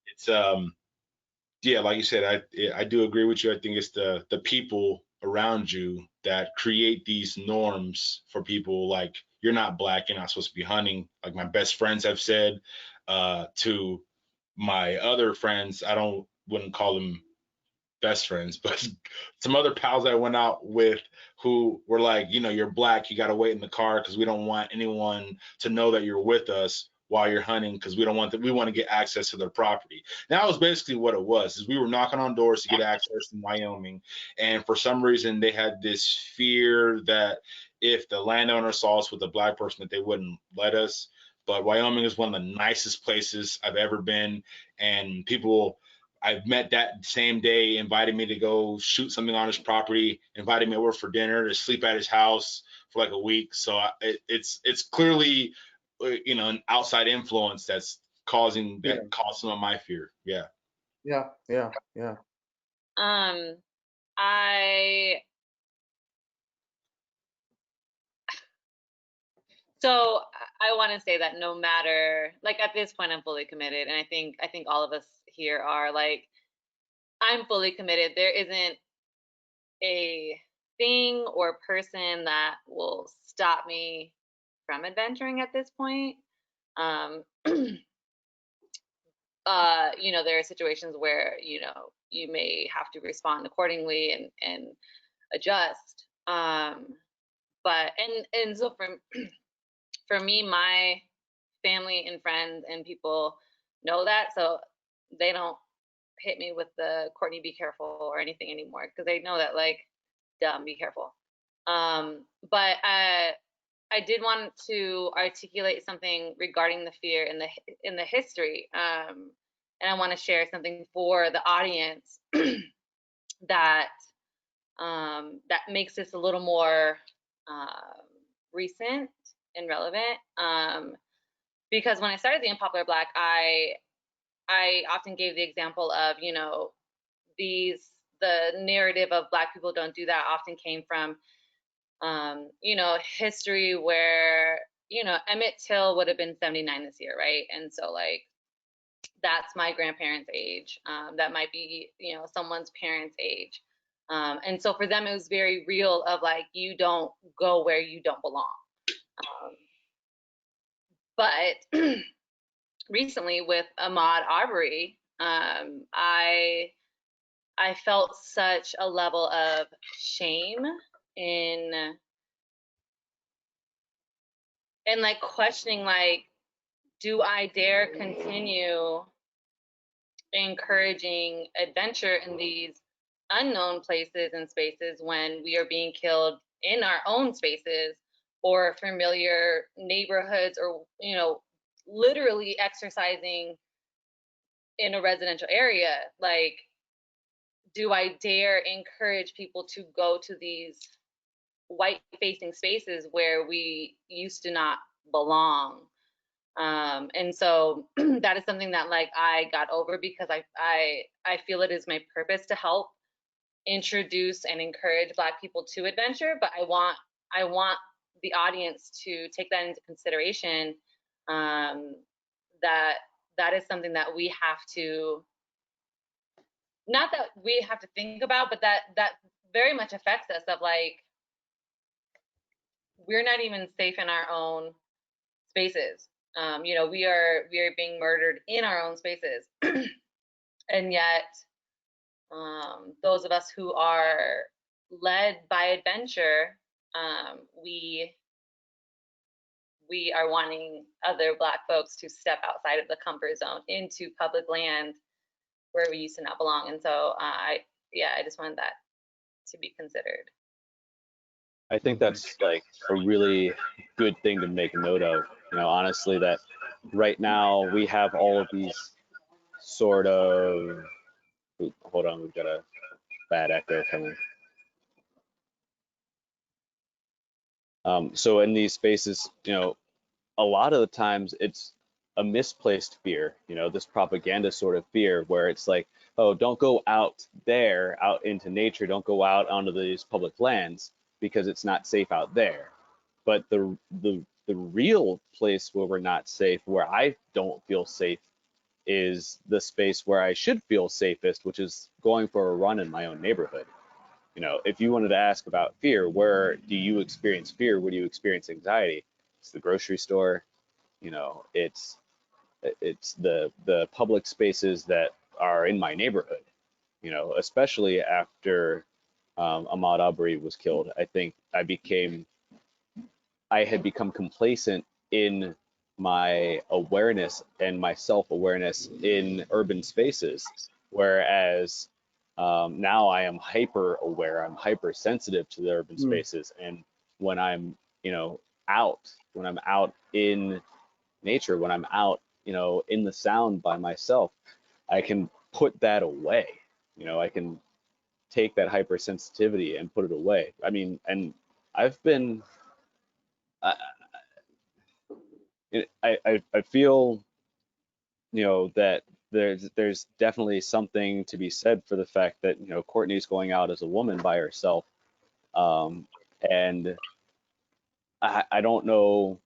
it's yeah, like you said, I do agree with you. I think it's the people around you that create these norms for people. Like, you're not black, you're not supposed to be hunting. Like my best friends have said to my other friends, wouldn't call them best friends, but some other pals I went out with who were like, you're black, you got to wait in the car because we don't want anyone to know that you're with us while you're hunting, because we don't want that. We want to get access to their property. That was basically what it was. Is we were knocking on doors to get access in Wyoming, and for some reason they had this fear that if the landowner saw us with a black person, that they wouldn't let us. But Wyoming is one of the nicest places I've ever been, and people I've met that same day invited me to go shoot something on his property, invited me over for dinner, to sleep at his house for like a week. So it's clearly an outside influence that's causing some of my fear. Yeah. Yeah. I So I want to say that no matter, like, at this point, I'm fully committed, and I think all of us here are, like, I'm fully committed. There isn't a thing or person that will stop me from adventuring at this point. Um, there are situations where you may have to respond accordingly and adjust. But so for me, my family and friends and people know that, so they don't hit me with the Courtney, be careful or anything anymore, because they know that, like, dumb, be careful. But I did want to articulate something regarding the fear in the history, and I want to share something for the audience that that makes this a little more recent and relevant. Because when I started the Unpopular Black, I often gave the example of, the narrative of Black people don't do that often came from, history where, Emmett Till would have been 79 this year, right? And so, like, that's my grandparents' age. That might be, someone's parents' age. And so for them, it was very real of, like, you don't go where you don't belong. But recently with Ahmaud Arbery, I felt such a level of shame in like questioning, like, do I dare continue encouraging adventure in these unknown places and spaces when we are being killed in our own spaces or familiar neighborhoods, or literally exercising in a residential area? Like, do I dare encourage people to go to these white facing spaces where we used to not belong? And so that is something that, like, I got over, because I feel it is my purpose to help introduce and encourage Black people to adventure, but I want the audience to take that into consideration, that is something that we have to, not that we have to think about, but that very much affects us, of, like, we're not even safe in our own spaces. We are being murdered in our own spaces. And yet, those of us who are led by adventure, we are wanting other Black folks to step outside of the comfort zone into public land, where we used to not belong. And so I just wanted that to be considered. I think that's like a really good thing to make note of. Honestly, that right now we have all of these sort of. Hold on, we've got a bad echo coming. So in these spaces, a lot of the times it's a misplaced fear, this propaganda sort of fear where it's like, oh, don't go out there, out into nature, don't go out onto these public lands because it's not safe out there. But the real place where we're not safe, where I don't feel safe, is the space where I should feel safest, which is going for a run in my own neighborhood. If you wanted to ask about fear, where do you experience fear? Where do you experience anxiety? It's the grocery store. It's the public spaces that are in my neighborhood. Especially after Ahmaud Arbery was killed, I think I had become complacent in my awareness and my self-awareness in urban spaces, whereas now I am hyper aware, I'm hypersensitive to the urban spaces. And when I'm, when I'm out in nature, when I'm out, in the sound by myself, I can put that away. I can take that hypersensitivity and put it away. I mean, and I've been, I feel, that there's definitely something to be said for the fact that, Courtney's going out as a woman by herself. And I don't know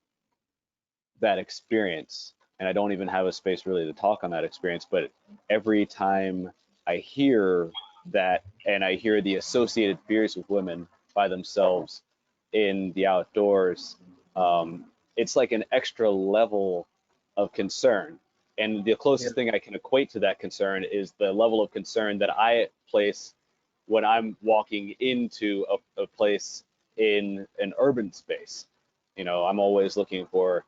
that experience, and I don't even have a space really to talk on that experience, but every time I hear that and I hear the associated fears with women by themselves in the outdoors, it's like an extra level of concern. And the closest thing I can equate to that concern is the level of concern that I place when I'm walking into a place in an urban space. I'm always looking for,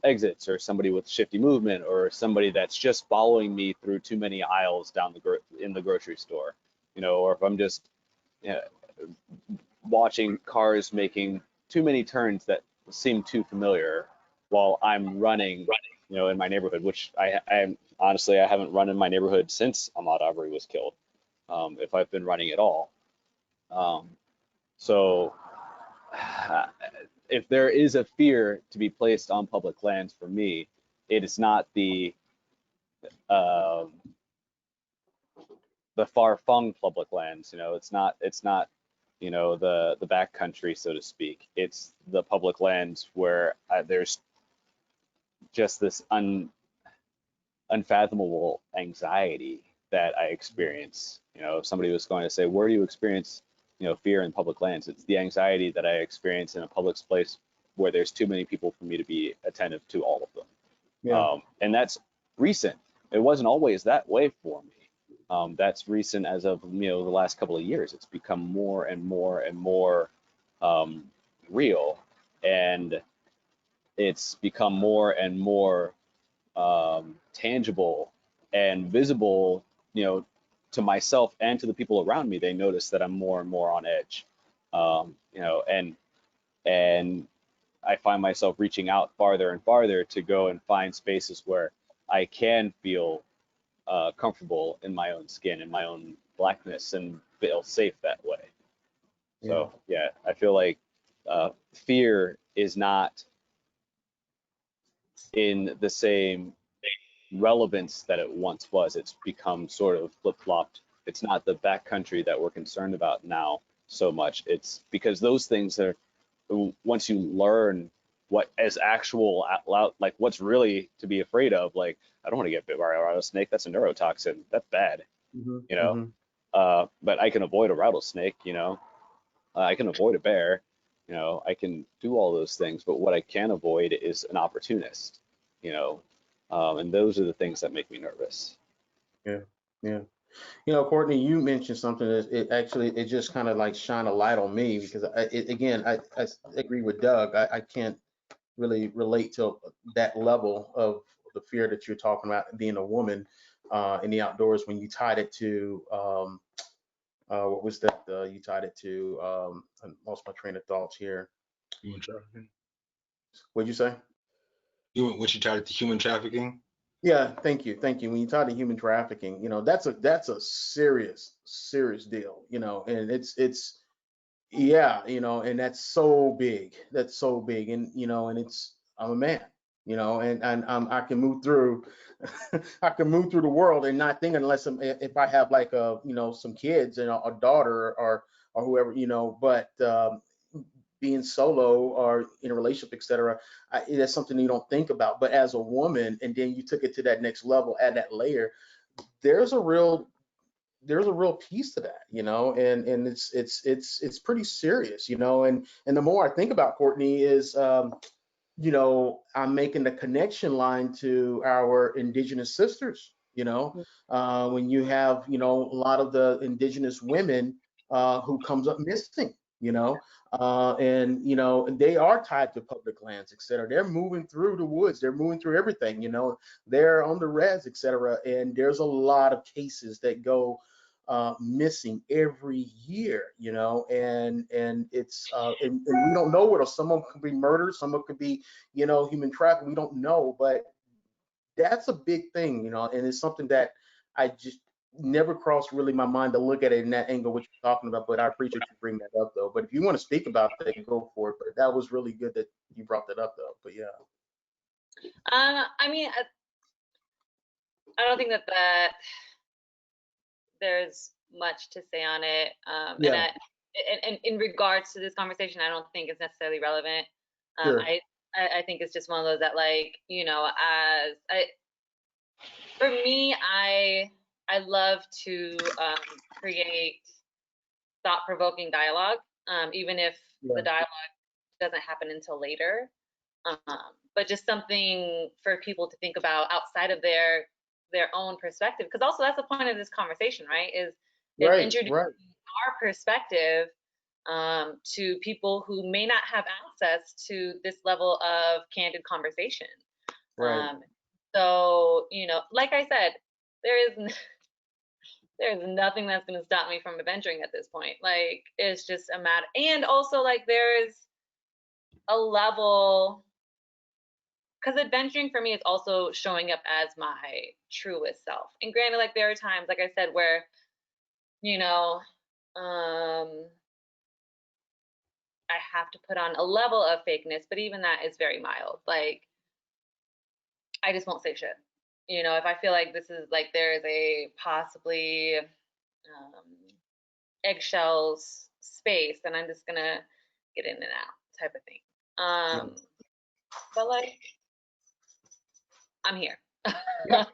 exits, or somebody with shifty movement, or somebody that's just following me through too many aisles in the grocery store, or if I'm just watching cars making too many turns that seem too familiar while I'm running, in my neighborhood, which I honestly, I haven't run in my neighborhood since Ahmaud Arbery was killed, if I've been running at all. So if there is a fear to be placed on public lands for me, it is not the far-flung public lands. It's not the backcountry, so to speak. It's the public lands where there's just this unfathomable anxiety that I experience. If somebody was going to say, where do you experience fear in public lands? It's the anxiety that I experience in a public place where there's too many people for me to be attentive to all of them. Yeah. And that's recent. It wasn't always that way for me. That's recent as of the last couple of years. It's become more and more and more real, and it's become more and more tangible and visible, to myself and to the people around me. They notice that I'm more and more on edge, and I find myself reaching out farther and farther to go and find spaces where I can feel comfortable in my own skin, in my own blackness, and feel safe that way. Yeah. So yeah, I feel like fear is not in the same relevance that it once was. It's become sort of flip-flopped. It's not the backcountry that we're concerned about now so much. It's because those things are, once you learn what is actual, like what's really to be afraid of, like, I don't want to get bit by a rattlesnake. That's a neurotoxin. That's bad. But I can avoid a rattlesnake. I can avoid a bear. I can do all those things. But what I can avoid is an opportunist. And those are the things that make me nervous. Yeah. Courtney, you mentioned something that it just kind of like shine a light on me, because I agree with Doug. I can't really relate to that level of the fear that you're talking about, being a woman. in the outdoors when you tied it to what was that? You tied it to I lost my train of thoughts here. Human trafficking. What'd you say? When you tied it to human trafficking. Yeah, thank you, thank you. When you tie to human trafficking, that's a serious deal, and it's yeah, and that's so big. That's so big, and and I'm a man, and I can move through, I can move through the world and not think unless if I have like some kids and a daughter or whoever, but being solo or in a relationship, etc., that's something you don't think about. But as a woman, and then you took it to that next level, add that layer, there's a real piece to that, and it's pretty serious, and the more I think about Courtney is, I'm making the connection line to our indigenous sisters, when you have, a lot of the indigenous women who comes up missing, and they are tied to public lands, et cetera. They're moving through the woods, they're moving through everything, they're on the res, et cetera. And there's a lot of cases that go missing every year, and it's and we don't know what else. Some of them could be murdered, some of it could be, human trafficking. We don't know, but that's a big thing, and it's something that I just never crossed really my mind to look at it in that angle, what you're talking about. But I appreciate you bringing that up, though. But if you want to speak about that, go for it. But that was really good that you brought that up, though. But yeah. I mean, I don't think that there's much to say on it. Yeah. And in regards to this conversation, I don't think it's necessarily relevant. Sure. I think it's just one of those that, like, for me, I love to create thought-provoking dialogue, even if the dialogue doesn't happen until later. But just something for people to think about outside of their own perspective, because also that's the point of this conversation, right? Is introducing our perspective to people who may not have access to this level of candid conversation. Right. So, like I said, there's nothing that's going to stop me from adventuring at this point. Like, it's just a matter. And also, like, there's a level, because adventuring for me is also showing up as my truest self. And granted, like, there are times, like I said, where, I have to put on a level of fakeness, but even that is very mild. Like, I just won't say shit. If I feel like this is like there is a possibly eggshells space, then I'm just gonna get in and out type of thing. But like, I'm here. Yeah,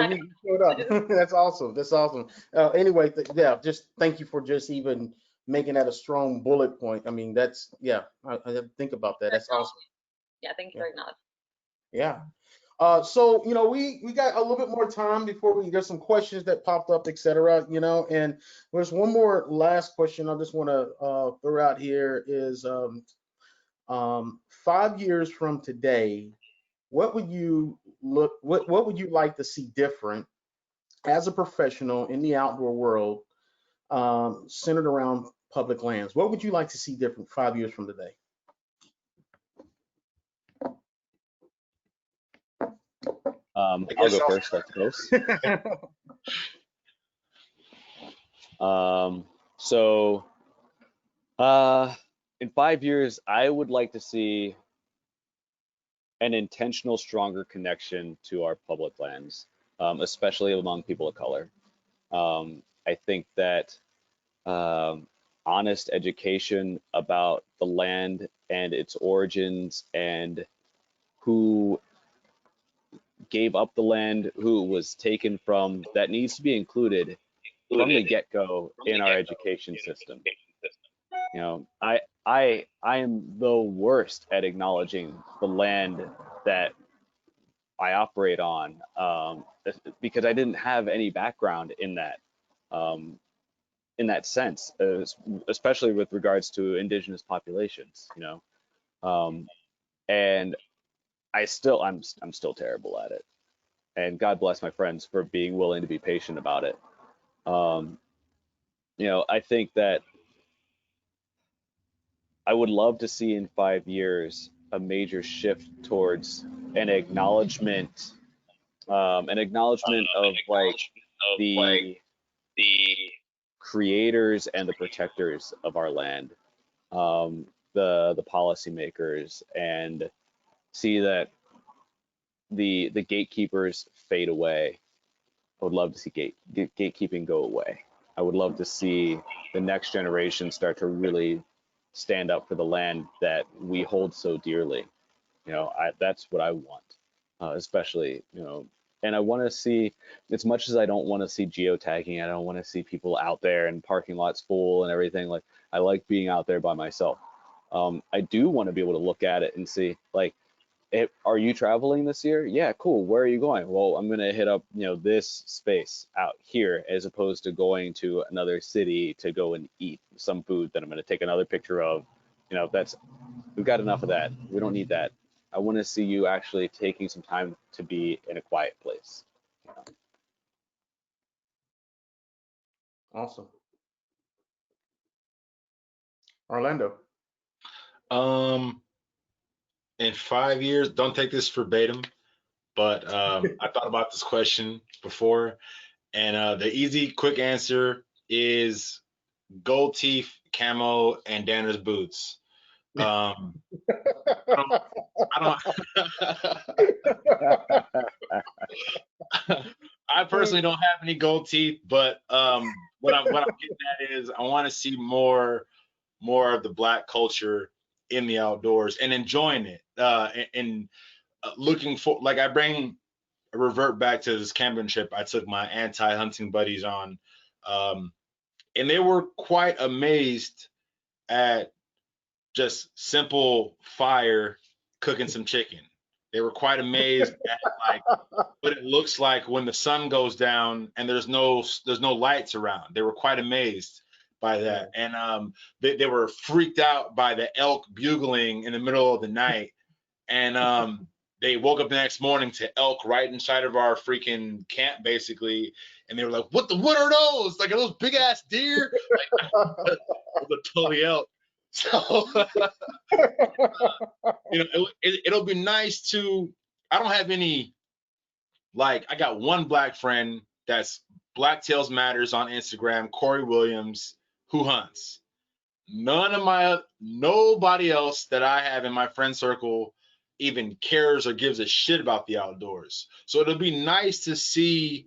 you showed up. That's awesome. That's awesome. Anyway, just thank you for just even making that a strong bullet point. I mean, that's I have to think about that. That's awesome. Yeah, thank you for acknowledging. Yeah. So we got a little bit more time before we get some questions that popped up, etc. And there's one more last question I just want to throw out here is 5 years from today, what would you like to see different as a professional in the outdoor world, centered around public lands? What would you like to see different 5 years from today? I'll go first, I suppose. In 5 years, I would like to see an intentional, stronger connection to our public lands, especially among people of color. I think that honest education about the land and its origins and who gave up the land, who was taken from, that needs to be included from the get-go in our education system. I am the worst at acknowledging the land that I operate on, because I didn't have any background in that sense, especially with regards to indigenous populations, and I'm still terrible at it. and God bless my friends for being willing to be patient about it. You know, I think that I would love to see in 5 years a major shift towards an acknowledgement, of like the creators and the protectors of our land, the policymakers, and see that the gatekeepers fade away. I would love to see gatekeeping go away. I would love to see the next generation start to really stand up for the land that we hold so dearly. You know, that's what I want, especially, you know, and I want to see, as much as I don't want to see geotagging, I don't want to see people out there and parking lots full and everything. Like, I like being out there by myself. I do want to be able to look at it and see, like, are you traveling this year? Yeah, cool. Where are you going? Well, I'm going to hit up, you know, this space out here, as opposed to going to another city to go and eat some food that I'm going to take another picture of. You know, we've got enough of that. We don't need that. I want to see you actually taking some time to be in a quiet place. Awesome. Orlando. In 5 years, don't take this verbatim, but I thought about this question before, and the easy, quick answer is gold teeth, camo, and Danner's boots. Um, I don't. I personally don't have any gold teeth, but what I'm getting at is I want to see more of the Black culture in the outdoors and enjoying it, and looking for, like, I revert back to this camping trip I took my anti-hunting buddies on, and they were quite amazed at just simple fire cooking some chicken. They were quite amazed at, like, what it looks like when the sun goes down and there's no lights around. They were quite amazed by that, and they were freaked out by the elk bugling in the middle of the night, and they woke up the next morning to elk right inside of our freaking camp, basically, and they were like, what are those? Like, are those big ass deer? Like, the totally elk. So you know, it'll be nice to. I don't have any, like, I got one Black friend that's Blacktails Matters on Instagram, Corey Williams, who hunts. Nobody else that I have in my friend circle even cares or gives a shit about the outdoors. So it'll be nice to see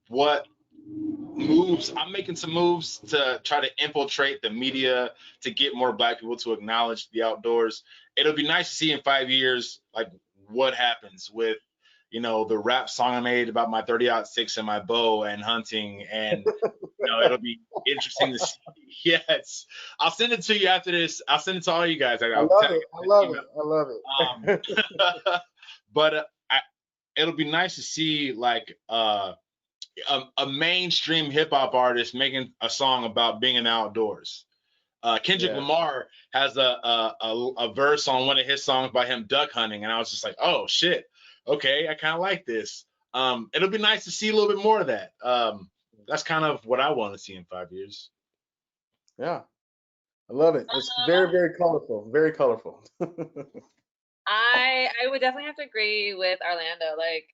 what moves. I'm making some moves to try to infiltrate the media to get more Black people to acknowledge the outdoors. It'll be nice to see in 5 years, like, what happens with, you know, the rap song I made about my 30-06 and my bow and hunting, and you know, it'll be interesting to see. Yes, I'll send it to you after this. I'll send it to all you guys. I love it. But it'll be nice to see, like, a mainstream hip hop artist making a song about being in the outdoors. Kendrick Lamar has a verse on one of his songs by him duck hunting, and I was just like, oh shit, okay, I kind of like this. It'll be nice to see a little bit more of that. That's kind of what I want to see in 5 years. Yeah, I love it. It's very, very colorful. Very colorful. I would definitely have to agree with Orlando. Like,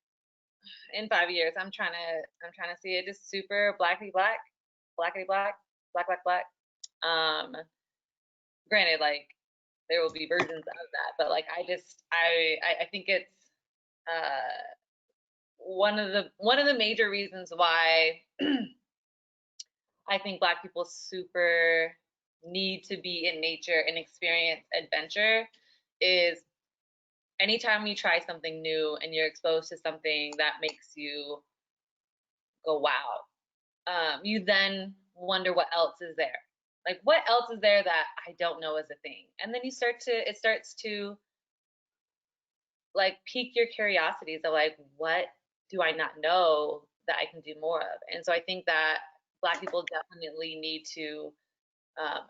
in 5 years, I'm trying to see it just super blackety black, blackety black, black black black. Granted, like, there will be versions of that, but like, I think it's one of the major reasons why I think Black people super need to be in nature and experience adventure is anytime you try something new and you're exposed to something that makes you go wow, you then wonder what else is there. Like, what else is there that I don't know is a thing? And then it starts to like pique your curiosities of like, what do I not know that I can do more of? And so I think that Black people definitely need to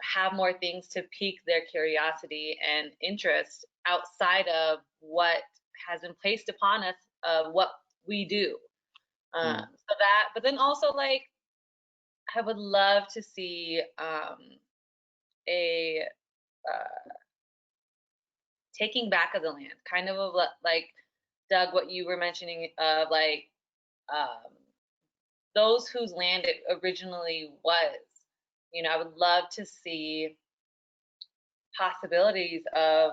have more things to pique their curiosity and interest outside of what has been placed upon us of what we do. So that, but then also like, I would love to see a taking back of the land, kind of like Doug, what you were mentioning of like those whose land it originally was. You know, I would love to see possibilities of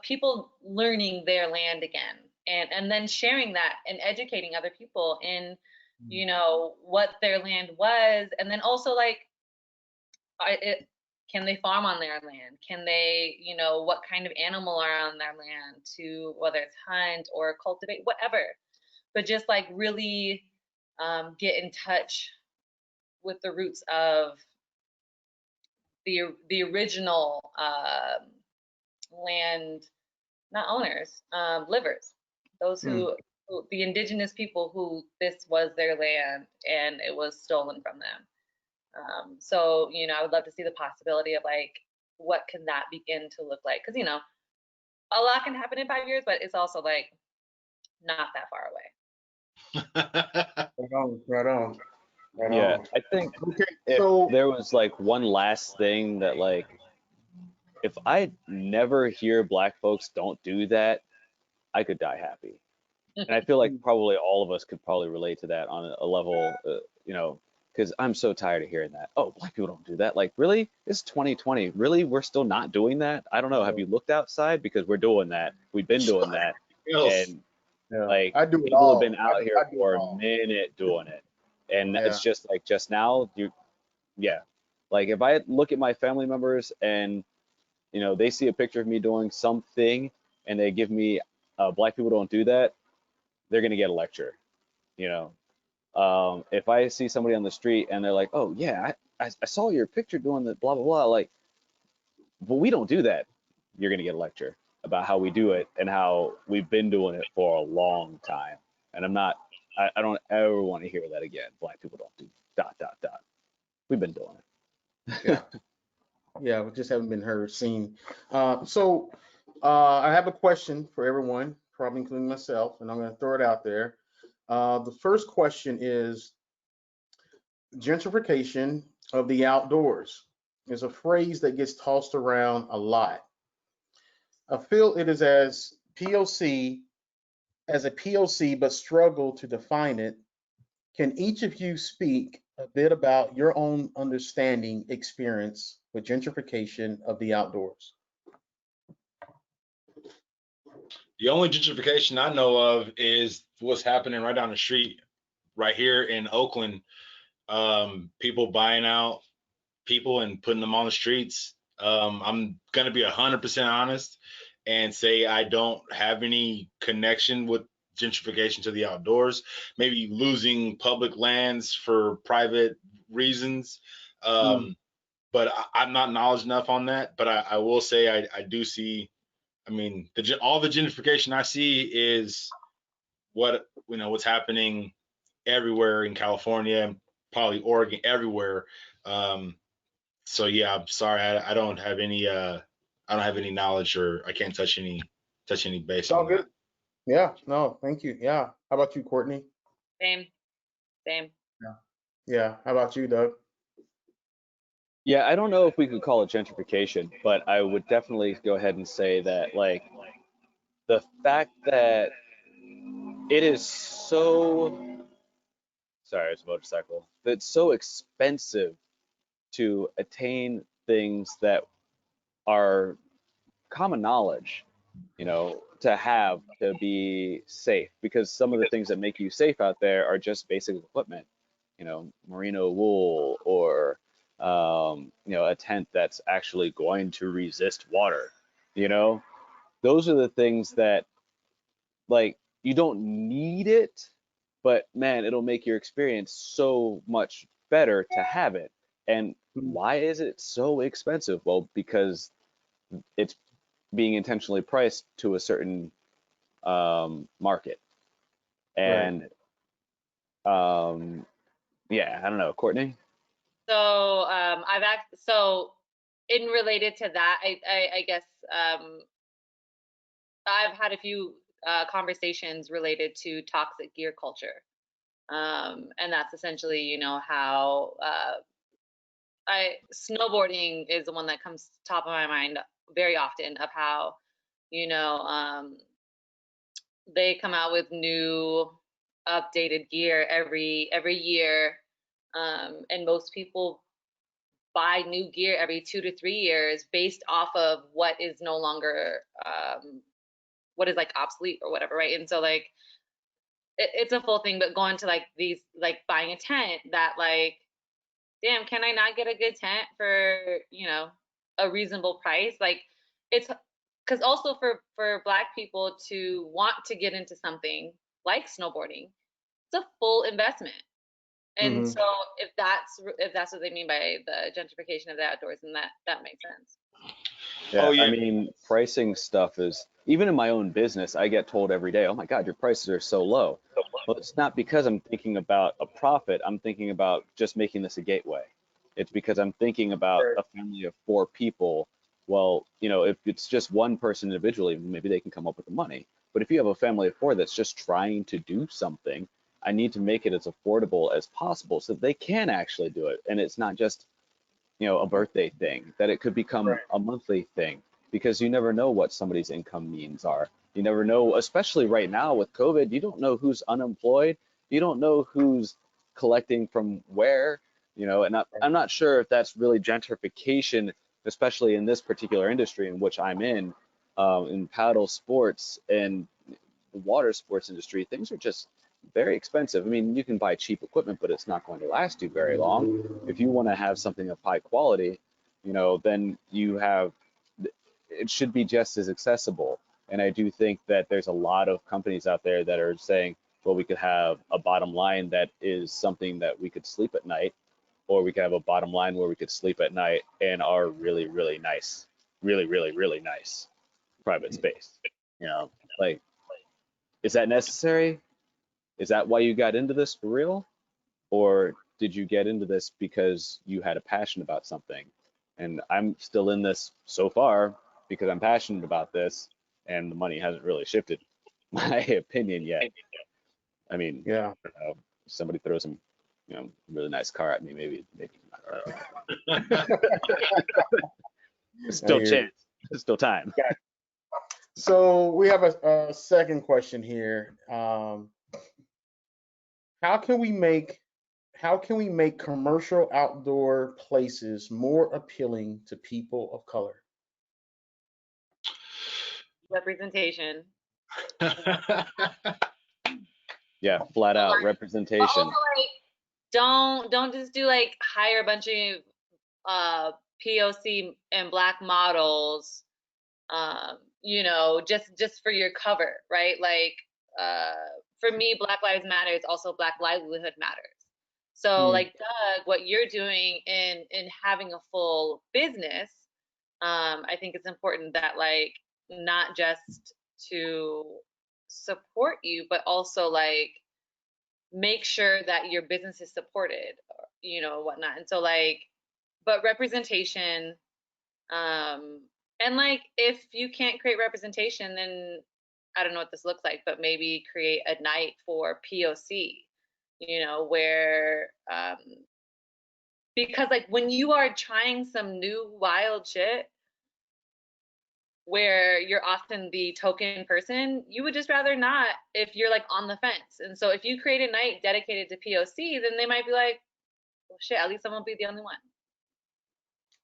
people learning their land again, and then sharing that and educating other people in, you know, what their land was, and then also like, can they farm on their land? Can they, you know, what kind of animal are on their land, to whether it's hunt or cultivate, whatever, but just like really get in touch with the roots of the original land, not owners, livers, those who the indigenous people who this was their land and it was stolen from them. So, you know, I would love to see the possibility of like, what can that begin to look like? Because, you know, a lot can happen in 5 years, but it's also like not that far away. Right on. Yeah, I think Okay, if so there was like one last thing that like, if I never hear Black folks don't do that, I could die happy. And I feel like probably all of us could probably relate to that on a level, you know, because I'm so tired of hearing that. Oh, Black people don't do that. Like, really? It's 2020. Really? We're still not doing that? I don't know. Have you looked outside? Because we're doing that. We've been doing that. And yeah, like, I do it people have all. been out here I do it for a all. minute doing it. And Yeah. it's just like just now, yeah. Like if I look at my family members and, you know, they see a picture of me doing something and they give me, Black people don't do that, they're going to get a lecture, you know. If I see somebody on the street and they're like, oh yeah, I saw your picture doing the blah blah blah, like, but we don't do that, you're gonna get a lecture about how we do it and how we've been doing it for a long time. And I don't ever want to hear that again. Black people don't do ... We've been doing it. Yeah. Yeah, we just haven't been heard, seen. So I have a question for everyone, probably including myself, and I'm going to throw it out there. The first question is gentrification of the outdoors is a phrase that gets tossed around a lot. I feel it is as a POC, but struggle to define it. Can each of you speak a bit about your own understanding experience with gentrification of the outdoors? The only gentrification I know of is what's happening right down the street, right here in Oakland. People buying out people and putting them on the streets. I'm gonna be 100% honest and say I don't have any connection with gentrification to the outdoors. Maybe losing public lands for private reasons. But I'm not knowledge enough on that. But I will say I do see. I mean, all the gentrification I see is what, you know, what's happening everywhere in California, probably Oregon, everywhere. So yeah, I'm sorry, I don't have any knowledge, or I can't touch any base It's all on that. good. Yeah, no, thank you. Yeah. How about you, Courtney? Same. Yeah. Yeah. How about you, Doug? Yeah, I don't know if we could call it gentrification, but I would definitely go ahead and say that like the fact that it is so, sorry, it's a motorcycle, but it's so expensive to attain things that are common knowledge, you know, to have to be safe, because some of the things that make you safe out there are just basic equipment, you know, merino wool or you know, a tent that's actually going to resist water, you know. Those are the things that, like, you don't need it, but man, it'll make your experience so much better to have it. And why is it so expensive? Well, because it's being intentionally priced to a certain market. And yeah, I don't know, Courtney. So so in related to that, I guess I've had a few conversations related to toxic gear culture. And that's essentially, you know, how snowboarding is the one that comes top of my mind very often, of how, you know, they come out with new updated gear every year. And most people buy new gear every 2 to 3 years based off of what is no longer what is like obsolete or whatever, right? And so like it's a full thing, but going to like these, like buying a tent that like, damn, can I not get a good tent for, you know, a reasonable price? Like it's because also for Black people to want to get into something like snowboarding, it's a full investment. And so if that's what they mean by the gentrification of the outdoors, then that makes sense. Yeah, Oh yeah. I mean, pricing stuff is, even in my own business, I get told every day, oh my God, your prices are so low. Well, it's not because I'm thinking about a profit. I'm thinking about just making this a gateway. It's because I'm thinking about a family of 4 people. Well, you know, if it's just one person individually, maybe they can come up with the money. But if you have a family of 4 that's just trying to do something, I need to make it as affordable as possible so that they can actually do it. And it's not just, you know, a birthday thing, that it could become a monthly thing, because you never know what somebody's income means are. You never know, especially right now with COVID, you don't know who's unemployed. You don't know who's collecting from where, you know, and I'm not sure if that's really gentrification, especially in this particular industry in which I'm in paddle sports and the water sports industry. Things are just very expensive. I mean, you can buy cheap equipment, but it's not going to last you very long. If you want to have something of high quality, you know, then it should be just as accessible. And I do think that there's a lot of companies out there that are saying, well, we could have a bottom line that is something that we could sleep at night, or we could have a bottom line where we could sleep at night in our really, really nice, really, really, really nice private space. You know, like, is that necessary? Is that why you got into this for real? Or did you get into this because you had a passion about something? And I'm still in this so far because I'm passionate about this, and the money hasn't really shifted my opinion yet. I mean, Yeah. if somebody throws some, you know, really nice car at me, maybe. Still chance. Still time. So we have a second question here. How can we make commercial outdoor places more appealing to people of color? Representation. Yeah, flat out But representation. also, like, don't just do like hire a bunch of POC and Black models, you know, just for your cover, right? Like for me, Black Lives Matter is also Black livelihood matters. So like Doug, what you're doing in having a full business, I think it's important that like not just to support you, but also like make sure that your business is supported, you know, whatnot. And so like, but representation, and like if you can't create representation, then I don't know what this looks like, but maybe create a night for POC, you know, where because like when you are trying some new wild shit where you're often the token person, you would just rather not if you're like on the fence. And so if you create a night dedicated to POC, then they might be like, well, shit, at least I won't be the only one.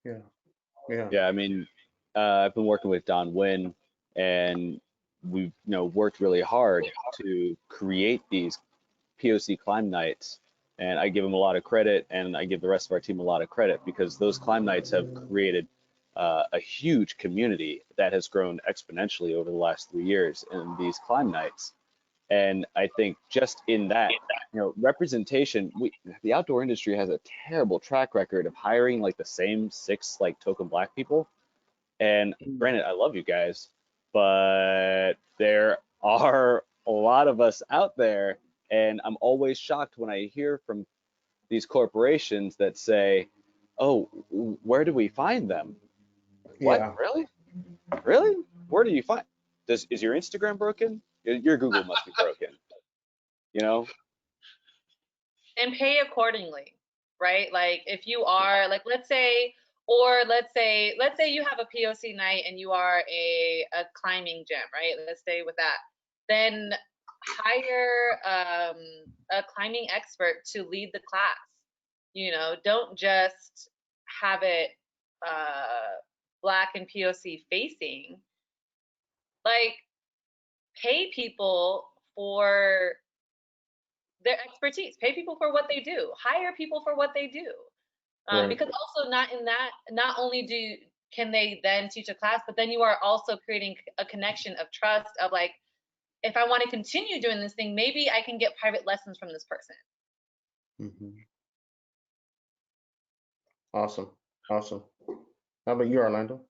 Yeah, I mean, I've been working with Don Wynn, and we've, you know, worked really hard to create these POC climb nights. And I give him a lot of credit, and I give the rest of our team a lot of credit, because those climb nights have created a huge community that has grown exponentially over the last 3 years in these climb nights. And I think just in that, you know, representation, the outdoor industry has a terrible track record of hiring like the same 6 like token Black people. And granted, I love you guys, but there are a lot of us out there, and I'm always shocked when I hear from these corporations that say, "Oh, where do we find them?" What? Yeah. Really? Really? Where do you find? is your Instagram broken? Your Google must be broken. You know? And pay accordingly, right? Like if you are like, let's say you have a POC night and you are a climbing gym, right? Let's stay with that. Then hire a climbing expert to lead the class. You know, don't just have it Black and POC facing. Like, pay people for their expertise, pay people for what they do, hire people for what they do. Right. Because also not only can they then teach a class, but then you are also creating a connection of trust of like, if I want to continue doing this thing, maybe I can get private lessons from this person. Mm-hmm. Awesome. How about you, Orlando?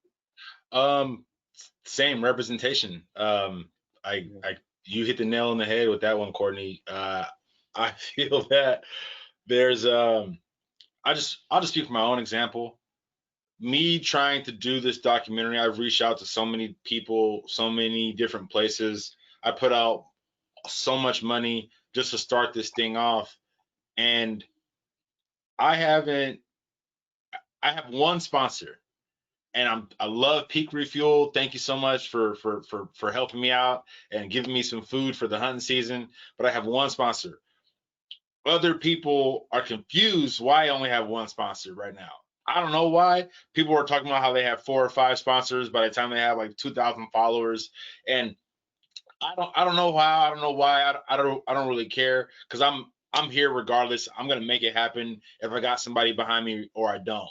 Same representation. You hit the nail on the head with that one, Courtney. I feel that there's I'll just speak from my own example. Me trying to do this documentary, I've reached out to so many people, so many different places. I put out so much money just to start this thing off, and I have one sponsor, and I love Peak Refuel. Thank you so much for helping me out and giving me some food for the hunting season. But I have one sponsor. Other people are confused why I only have one sponsor right now. I don't know why. People are talking about how they have 4 or 5 sponsors by the time they have like 2,000 followers, and I don't know how. I don't know why. I don't really care, because I'm here regardless. I'm gonna make it happen if I got somebody behind me or I don't.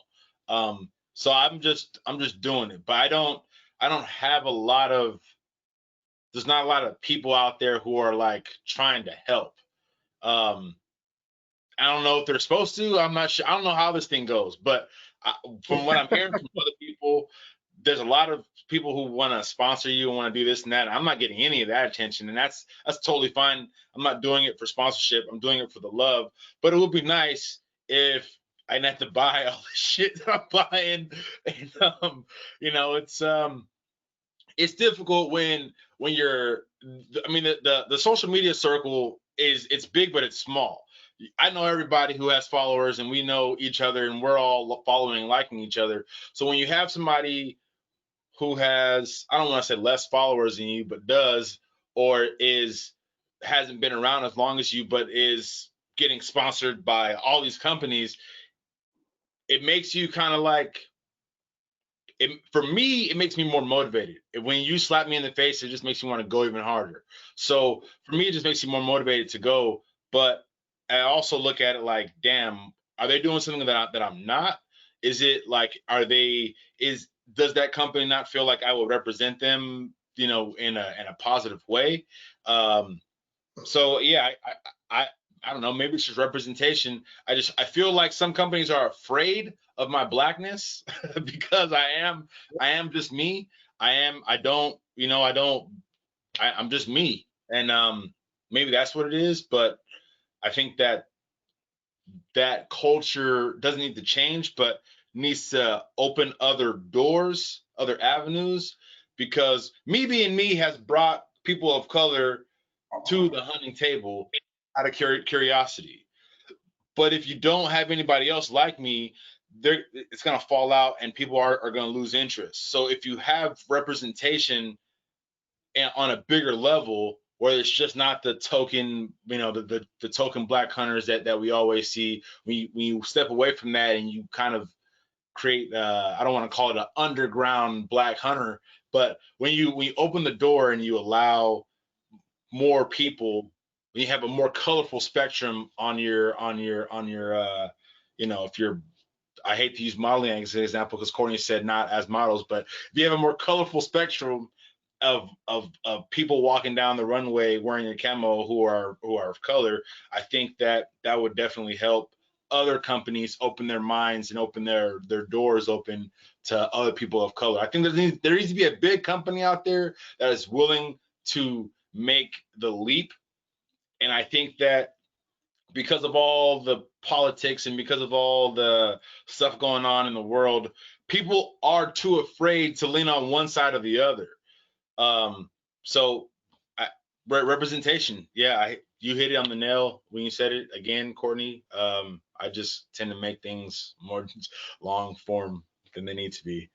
So I'm just doing it. But I don't have a lot of. There's not a lot of people out there who are like trying to help. I don't know if they're supposed to. I'm not sure. I don't know how this thing goes, but from what I'm hearing from other people, there's a lot of people who want to sponsor you and want to do this and that. I'm not getting any of that attention, and that's totally fine. I'm not doing it for sponsorship. I'm doing it for the love. But it would be nice if I didn't have to buy all the shit that I'm buying. And it's difficult when you're. I mean, the social media circle it's big, but it's small. I know everybody who has followers, and we know each other, and we're all following and liking each other. So when you have somebody who has, I don't want to say less followers than you, but does, or hasn't been around as long as you, but is getting sponsored by all these companies, it makes you kind of like, for me, it makes me more motivated. When you slap me in the face, it just makes me want to go even harder. So for me, it just makes you more motivated to go. But I also look at it like, damn, are they doing something that I'm not? Is it like, does that company not feel like I will represent them, in a positive way? So yeah, I don't know, maybe it's just representation. I feel like some companies are afraid of my blackness because I am just me. I'm just me. And maybe that's what it is, but I think that culture doesn't need to change, but needs to open other doors, other avenues, because me being me has brought people of color to the hunting table out of curiosity. But if you don't have anybody else like me, it's going to fall out and people are going to lose interest. So if you have representation on a bigger level, where it's just not the token, the token black hunters that we always see, when you step away from that and you kind of create, I don't want to call it an underground black hunter, but when you open the door and you allow more people, when you have a more colorful spectrum on your if you're, I hate to use modeling as an example because Courtney said not as models, but if you have a more colorful spectrum of people walking down the runway wearing your camo who are of color, I think that would definitely help other companies open their minds and open their doors open to other people of color. I think there needs to be a big company out there that is willing to make the leap. And I think that because of all the politics and because of all the stuff going on in the world, people are too afraid to lean on one side or the other. So representation, yeah, you hit it on the nail when you said it again, Courtney. I just tend to make things more long form than they need to be.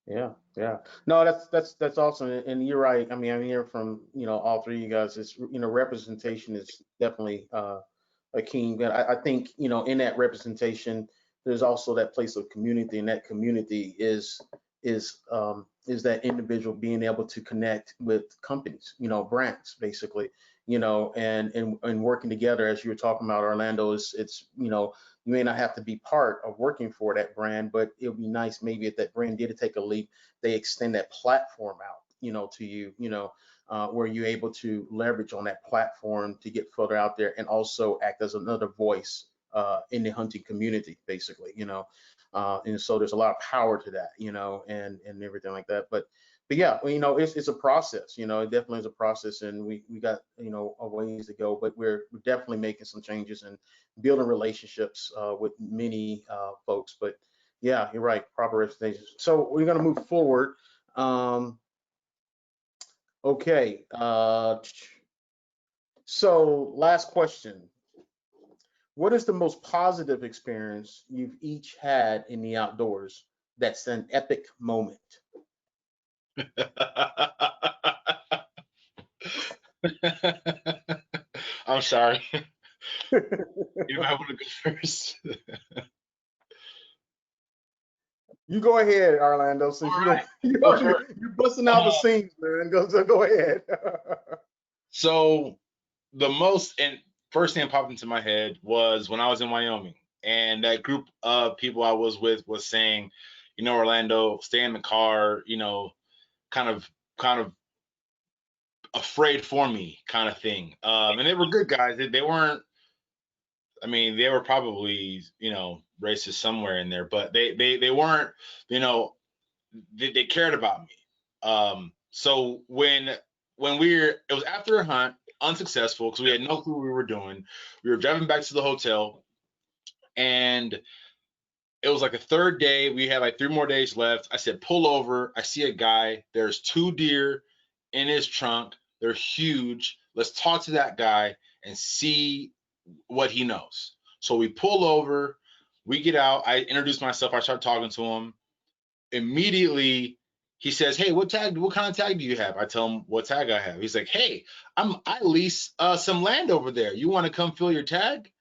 Yeah, yeah. No, that's awesome, and you're right. I mean, I'm hearing from all three of you guys. It's representation is definitely a key. But I think in that representation, there's also that place of community, and that community is that individual being able to connect with companies, brands, basically, and working together. As you were talking about, Orlando, it's you may not have to be part of working for that brand, but it would be nice maybe if that brand did take a leap, they extend that platform out, to you, where you're able to leverage on that platform to get further out there and also act as another voice in the hunting community, basically, and so there's a lot of power to that, and everything like that. But yeah, well, it's a process, it definitely is a process, and we got, a ways to go, but we're definitely making some changes and building relationships with many folks. But yeah, you're right, proper representation. So we're going to move forward. Okay. So last question. What is the most positive experience you've each had in the outdoors that's an epic moment? I'm sorry. You might want to go first. You go ahead, Orlando, since All you right. don't, Go you're busting out the seams, man. Go ahead. So the most and first thing that popped into my head was when I was in Wyoming, and that group of people I was with was saying, Orlando, stay in the car, kind of afraid for me kind of thing. And they were good guys. They weren't. I mean, they were probably racist somewhere in there, but they weren't. They cared about me. So when it was after a hunt, unsuccessful because we had no clue what we were doing. We were driving back to the hotel, and it was like a third day. We had like 3 more days left. I said, pull over. I see a guy. There's 2 deer in his trunk. They're huge. Let's talk to that guy and see what he knows. So we pull over. We get out. I introduce myself. I start talking to him. Immediately, he says, "Hey, what kind of tag do you have?" I tell him what tag I have. He's like, "Hey, I lease some land over there. You want to come fill your tag?"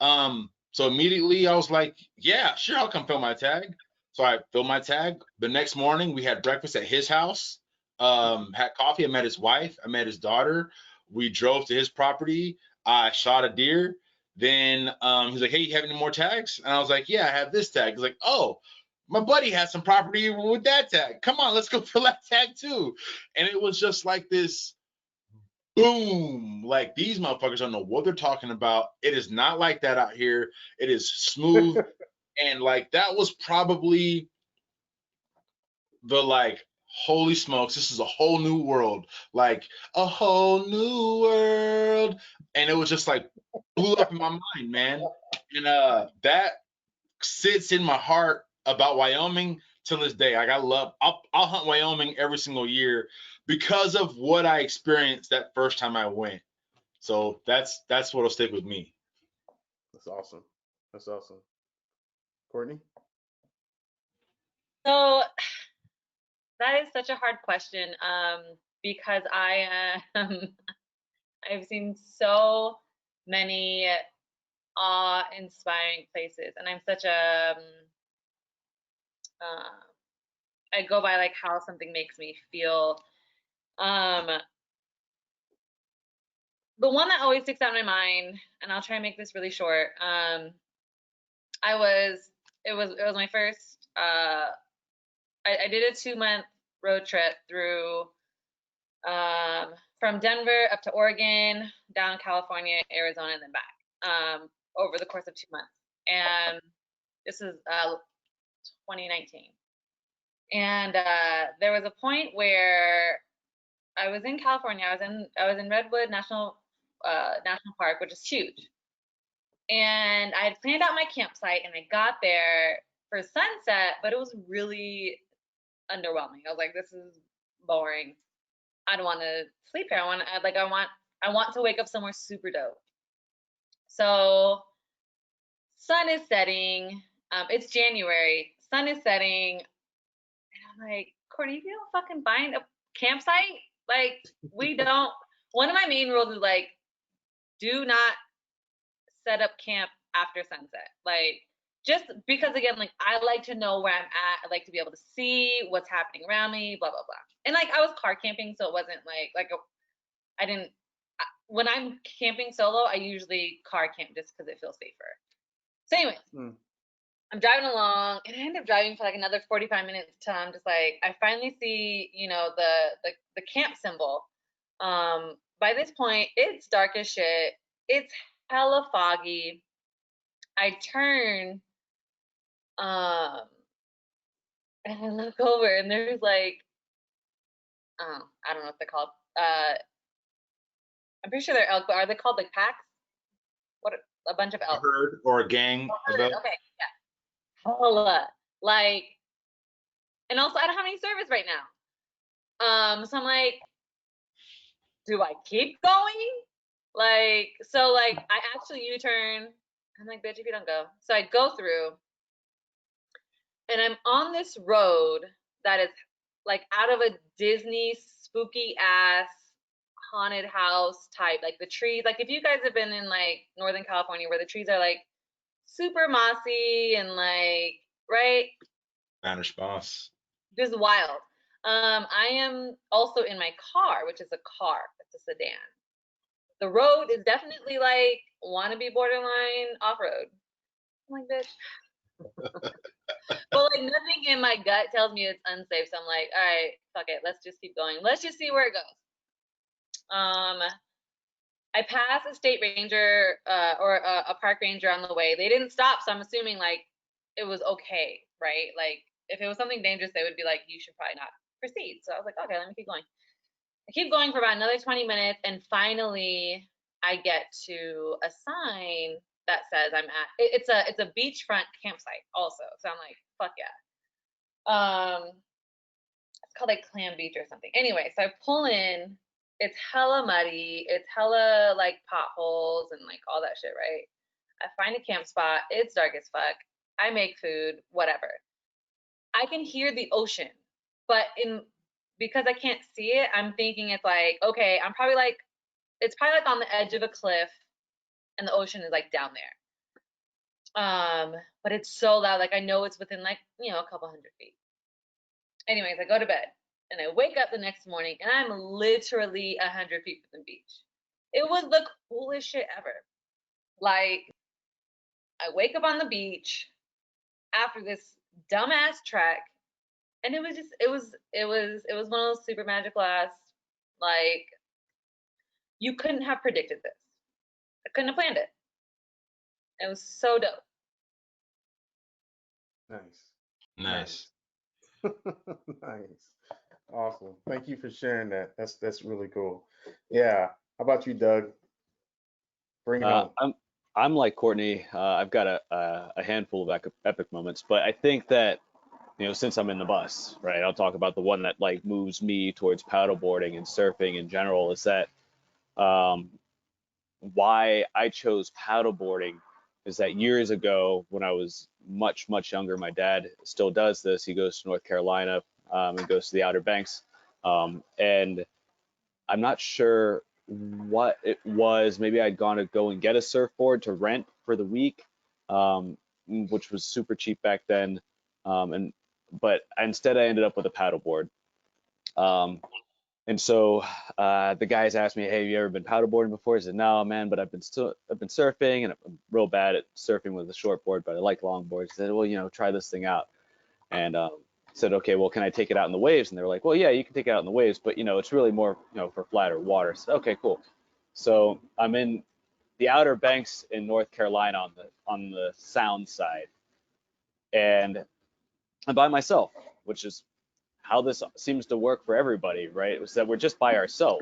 So immediately I was like, "Yeah, sure, I'll come fill my tag." So I filled my tag. The next morning we had breakfast at his house. Had coffee. I met his wife. I met his daughter. We drove to his property. I shot a deer. Then he's like, "Hey, you have any more tags?" And I was like, "Yeah, I have this tag." He's like, "Oh, my buddy has some property with that tag. Come on, let's go fill that tag too." And it was just like this boom. Like, these motherfuckers don't know what they're talking about. It is not like that out here. It is smooth. And like, that was probably the like, holy smokes, this is a whole new world. Like, a whole new world. And it was just like blew up in my mind, man. And that sits in my heart about Wyoming till this day. Like, I'll hunt Wyoming every single year because of what I experienced that first time I went. So that's what'll stick with me. That's awesome. That's awesome. Courtney? So that is such a hard question, because I've seen so many awe-inspiring places, and I'm such a I go by like how something makes me feel. The one that always sticks out in my mind, and I'll try and make this really short. It was my first. I did a 2-month road trip through from Denver up to Oregon, down California, Arizona, and then back over the course of 2 months. And this is 2019. And there was a point where I was in California. I was in Redwood National Park, which is huge. And I had planned out my campsite, and I got there for sunset, but it was really underwhelming. I was like, this is boring. I don't want to sleep here. I want to wake up somewhere super dope. So sun is setting. It's January. Sun is setting, and I'm like, Courtney, if you don't fucking find a campsite, like we don't. One of my main rules is like, do not set up camp after sunset. Like, just because again, like I like to know where I'm at. I like to be able to see what's happening around me, blah blah blah. And like I was car camping, so it wasn't I didn't. When I'm camping solo, I usually car camp just because it feels safer. So anyways, I'm driving along, and I end up driving for like another 45 minutes till I'm just like, I finally see, you know, the camp symbol. By this point, it's dark as shit. It's hella foggy. I turn, and I look over, and there's like, I don't know what they're called. I'm pretty sure they're elk, but are they called like packs? What a bunch of elk. A herd or a gang of elk? Okay, yeah. Hella. Like, and also I don't have any service right now. So I'm like, do I keep going? Like, so like I actually U-turn. I'm like, bitch, if you don't go. So I go through, and I'm on this road that is like out of a Disney spooky ass haunted house type. Like the trees, like if you guys have been in like Northern California where the trees are like super mossy and like, right? Spanish boss. Just wild. I am also in my car, which is a car. It's a sedan. The road is definitely like wannabe borderline off-road. I'm like, bitch. But like nothing in my gut tells me it's unsafe. So I'm like, all right, fuck it. Let's just keep going. Let's just see where it goes. I passed a state ranger or a park ranger on the way. They didn't stop, so I'm assuming like it was okay, right? Like if it was something dangerous, they would be like, you should probably not proceed. So I was like, okay, let me keep going. I keep going for about another 20 minutes, and finally I get to a sign that says I'm at. It's a beachfront campsite also. So I'm like, fuck yeah. It's called like Clam Beach or something. Anyway, so I pull in. It's hella muddy. It's hella like potholes and like all that shit, right? I find a camp spot. It's dark as fuck. I make food, whatever. I can hear the ocean, but because I can't see it, I'm thinking it's like, okay, it's probably like on the edge of a cliff and the ocean is like down there. But it's so loud, like I know it's within like, you know, a couple hundred feet. Anyways, I go to bed. And I wake up the next morning and I'm literally 100 feet from the beach. It was the coolest shit ever. Like, I wake up on the beach after this dumbass trek, and it was one of those super magical ass, like, you couldn't have predicted this. I couldn't have planned it. It was so dope. Nice. Nice. Awesome. Thank you for sharing that. That's really cool. Yeah. How about you, Doug? Bring it on. I'm like Courtney. I've got a handful of epic moments, but I think that, you know, since I'm in the bus, right, I'll talk about the one that like moves me towards paddleboarding and surfing in general. Is that why I chose paddleboarding is that years ago when I was much younger, my dad still does this. He goes to North Carolina and goes to the Outer Banks, and I'm not sure what it was. Maybe I'd gone to go and get a surfboard to rent for the week, which was super cheap back then, but instead I ended up with a paddleboard. And so the guys asked me, "Hey, have you ever been paddleboarding before?" I said, "No, man, but I've been surfing, and I'm real bad at surfing with a shortboard, but I like longboards." I said, "Well, you know, try this thing out." And said, "Okay, well, can I take it out in the waves?" And they were like, "Well, yeah, you can take it out in the waves, but you know, it's really more, you know, for flatter water." I said, "Okay, cool." So I'm in the Outer Banks in North Carolina on the sound side, and I'm by myself, which is how this seems to work for everybody, right? It was that we're just by ourselves.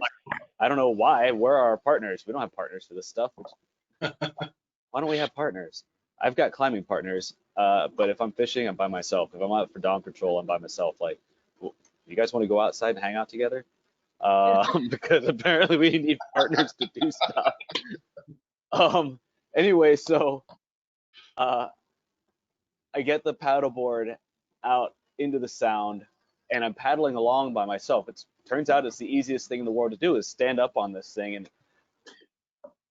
I don't know why. Where are our partners? We don't have partners for this stuff. Why don't we have partners? I've got climbing partners, but if I'm fishing, I'm by myself. If I'm out for dawn patrol, I'm by myself. Like, well, you guys want to go outside and hang out together? because apparently we need partners to do stuff. Anyway, so uh, I get the paddleboard out into the sound, and I'm paddling along by myself. It turns out it's the easiest thing in the world to do is stand up on this thing. And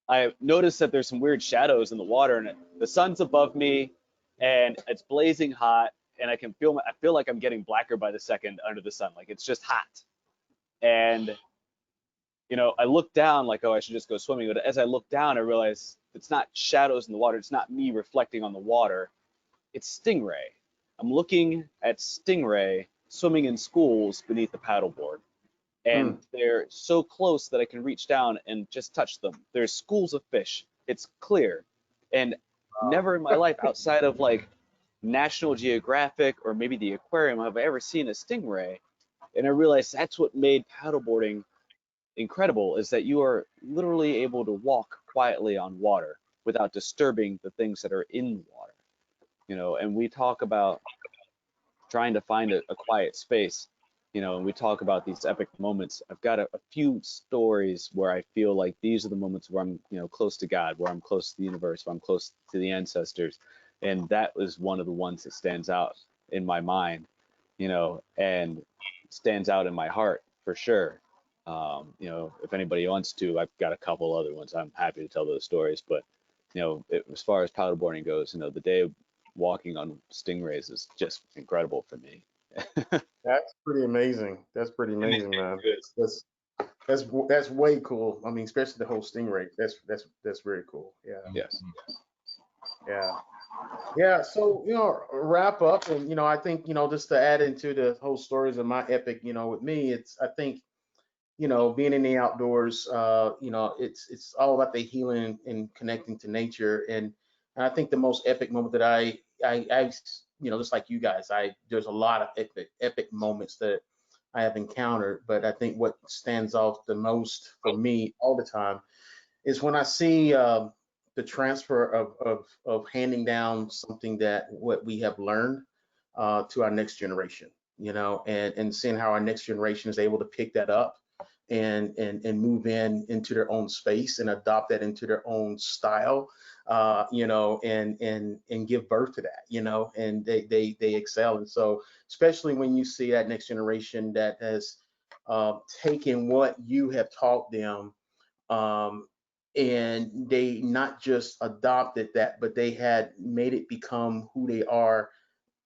I noticed that there's some weird shadows in the water, and the sun's above me, and it's blazing hot, and I feel like I'm getting blacker by the second under the sun. Like it's just hot. And I look down like, oh, I should just go swimming. But as I look down, I realize it's not shadows in the water. It's not me reflecting on the water. It's stingray. I'm looking at stingray swimming in schools beneath the paddleboard. And they're so close that I can reach down and just touch them. There's schools of fish. It's clear. And never in my life outside of like National Geographic or maybe the aquarium have I ever seen a stingray. And I realized that's what made paddleboarding incredible, is that you are literally able to walk quietly on water without disturbing the things that are in the water. And we talk about trying to find a quiet space, and we talk about these epic moments. I've got a few stories where I feel like these are the moments where I'm, close to God, where I'm close to the universe, where I'm close to the ancestors. And that was one of the ones that stands out in my mind, and stands out in my heart for sure. If anybody wants to, I've got a couple other ones. I'm happy to tell those stories. But, as far as paddleboarding goes, the day of walking on stingrays is just incredible for me. That's pretty amazing. That's pretty amazing, man. That's way cool. I mean, especially the whole stingray. That's very cool. Yeah. Yes. Yeah. So wrap up, and I think just to add into the whole stories of my epic, with me, I think being in the outdoors, it's all about the healing and connecting to nature, and I think the most epic moment that I just like you guys, there's a lot of epic moments that I have encountered, but I think what stands out the most for me all the time is when I see the transfer of handing down something that what we have learned to our next generation, and seeing how our next generation is able to pick that up and move into their own space and adopt that into their own style, and give birth to that, and they excel. And so, especially when you see that next generation that has taken what you have taught them, and they not just adopted that, but they had made it become who they are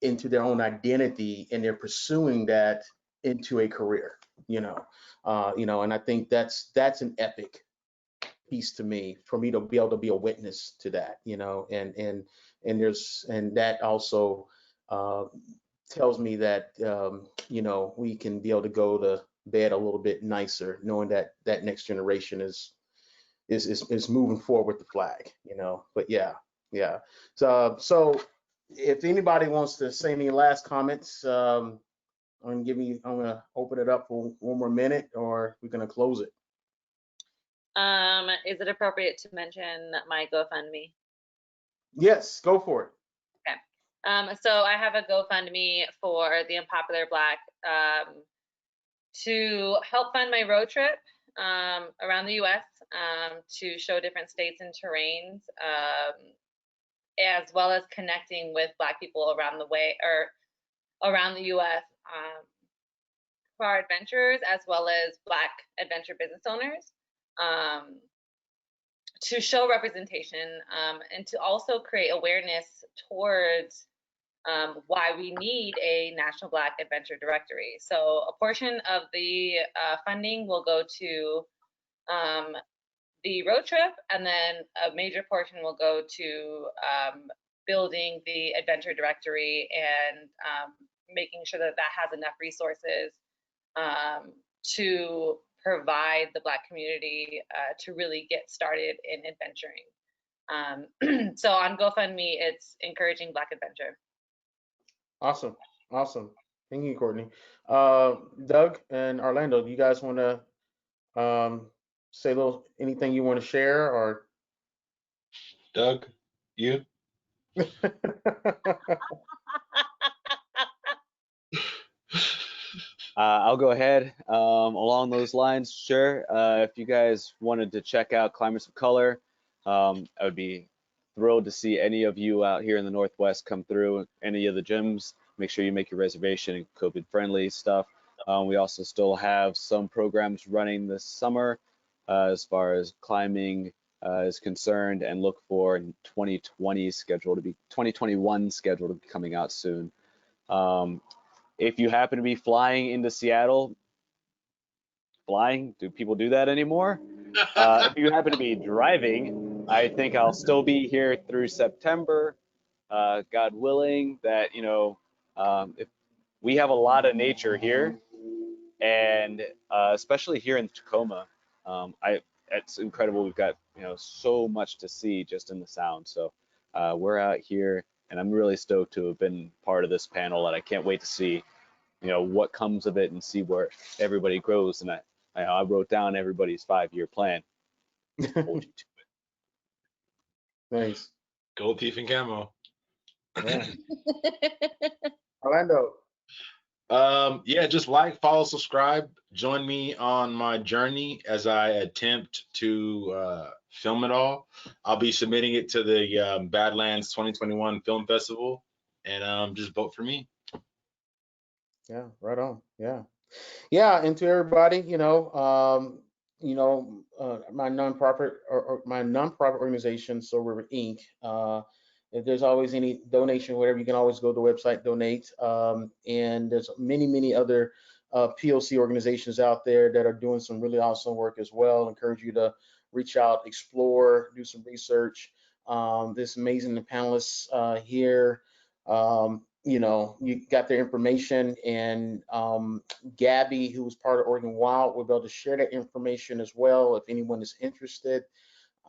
into their own identity, and they're pursuing that into a career, and I think that's an epic piece to me, for me to be able to be a witness to that, and that also tells me that we can be able to go to bed a little bit nicer, knowing that that next generation is moving forward with the flag, but yeah. So if anybody wants to say any last comments, I'm gonna open it up for one more minute, or we're gonna close it. Is it appropriate to mention my GoFundMe? Yes, go for it. Okay. So I have a GoFundMe for the Unpopular Black to help fund my road trip around the U.S. To show different states and terrains, as well as connecting with Black people around the U.S. For our adventurers, as well as Black adventure business owners, to show representation, and to also create awareness towards why we need a National Black Adventure Directory. So a portion of the funding will go to the road trip, and then a major portion will go to building the adventure directory and making sure that that has enough resources to provide the Black community to really get started in adventuring. So on GoFundMe, it's encouraging Black adventure. Awesome. Thank you, Courtney. Doug and Orlando, do you guys want to say anything you want to share, or? Doug, you? I'll go ahead. Along those lines, sure. If you guys wanted to check out Climbers of Color, I would be thrilled to see any of you out here in the Northwest come through any of the gyms. Make sure you make your reservation and COVID-friendly stuff. We also still have some programs running this summer as far as climbing is concerned, and look for 2021 schedule to be coming out soon. If you happen to be flying into Seattle, do people do that anymore? If you happen to be driving, I think I'll still be here through September, God willing. That if we have a lot of nature here, and especially here in Tacoma, it's incredible. We've got so much to see just in the sound. So we're out here, and I'm really stoked to have been part of this panel, and I can't wait to see what comes of it and see where everybody grows. And I wrote down everybody's 5-year plan. Hold you to Nice. Gold teeth and camo. Yeah. Orlando. Yeah, just like, follow, subscribe. Join me on my journey as I attempt to film it all. I'll be submitting it to the Badlands 2021 Film Festival, and just vote for me. Yeah, right on. Yeah. Yeah, and to everybody, my nonprofit or my nonprofit organization, Soul River Inc. If there's always any donation, whatever, you can always go to the website, donate. And there's many other POC organizations out there that are doing some really awesome work as well. Encourage you to reach out, explore, do some research. This amazing panelists here. You got their information, and Gabby, who was part of Oregon Wild, will be able to share that information as well if anyone is interested.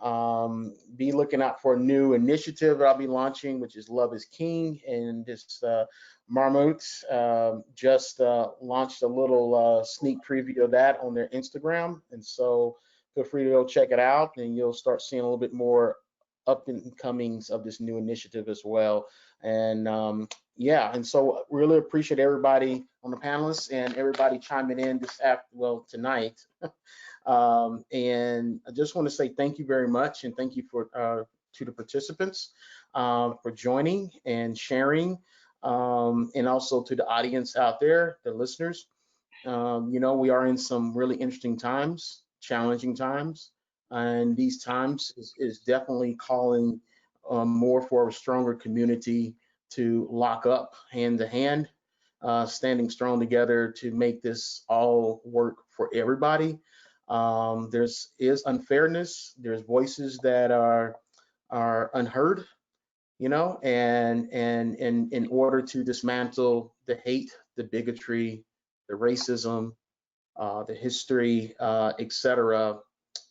Be looking out for a new initiative that I'll be launching, which is Love is King, and this Marmot just launched a little sneak preview of that on their Instagram, and so feel free to go check it out, and you'll start seeing a little bit more up and comings of this new initiative as well. And yeah, and so really appreciate everybody on the panelists and everybody chiming in tonight. And I just want to say thank you very much, and thank you to the participants for joining and sharing, and also to the audience out there, the listeners. We are in some really interesting times, challenging times, and these times is definitely calling more for a stronger community to lock up hand to hand, standing strong together to make this all work for everybody. There's unfairness. There's voices that are unheard, and in order to dismantle the hate, the bigotry, the racism, the history, etc.,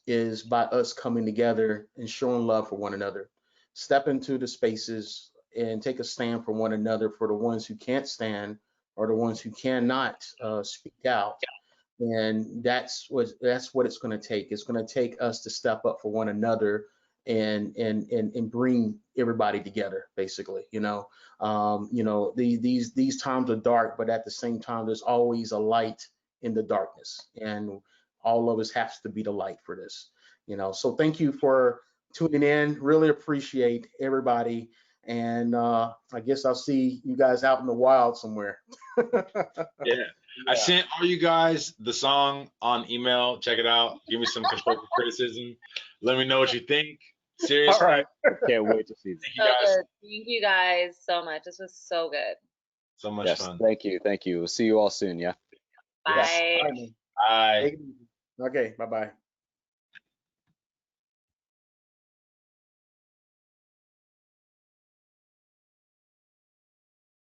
is by us coming together and showing love for one another. Step into the spaces and take a stand for one another, for the ones who can't stand or the ones who cannot speak out. And that's what it's going to take. It's going to take us to step up for one another and bring everybody together, basically. These times are dark, but at the same time, there's always a light in the darkness, and all of us has to be the light for this. So thank you for tuning in. Really appreciate everybody, and I guess I'll see you guys out in the wild somewhere. Yeah. I sent all you guys the song on email. Check it out. Give me some constructive criticism. Let me know what you think. Seriously. All right. Can't wait to see Thank them. you guys. Good. Thank you guys so much. This was so good. So much Yes, fun. thank you. We'll see you all soon. Yeah. Bye. Bye. Okay. Bye-bye.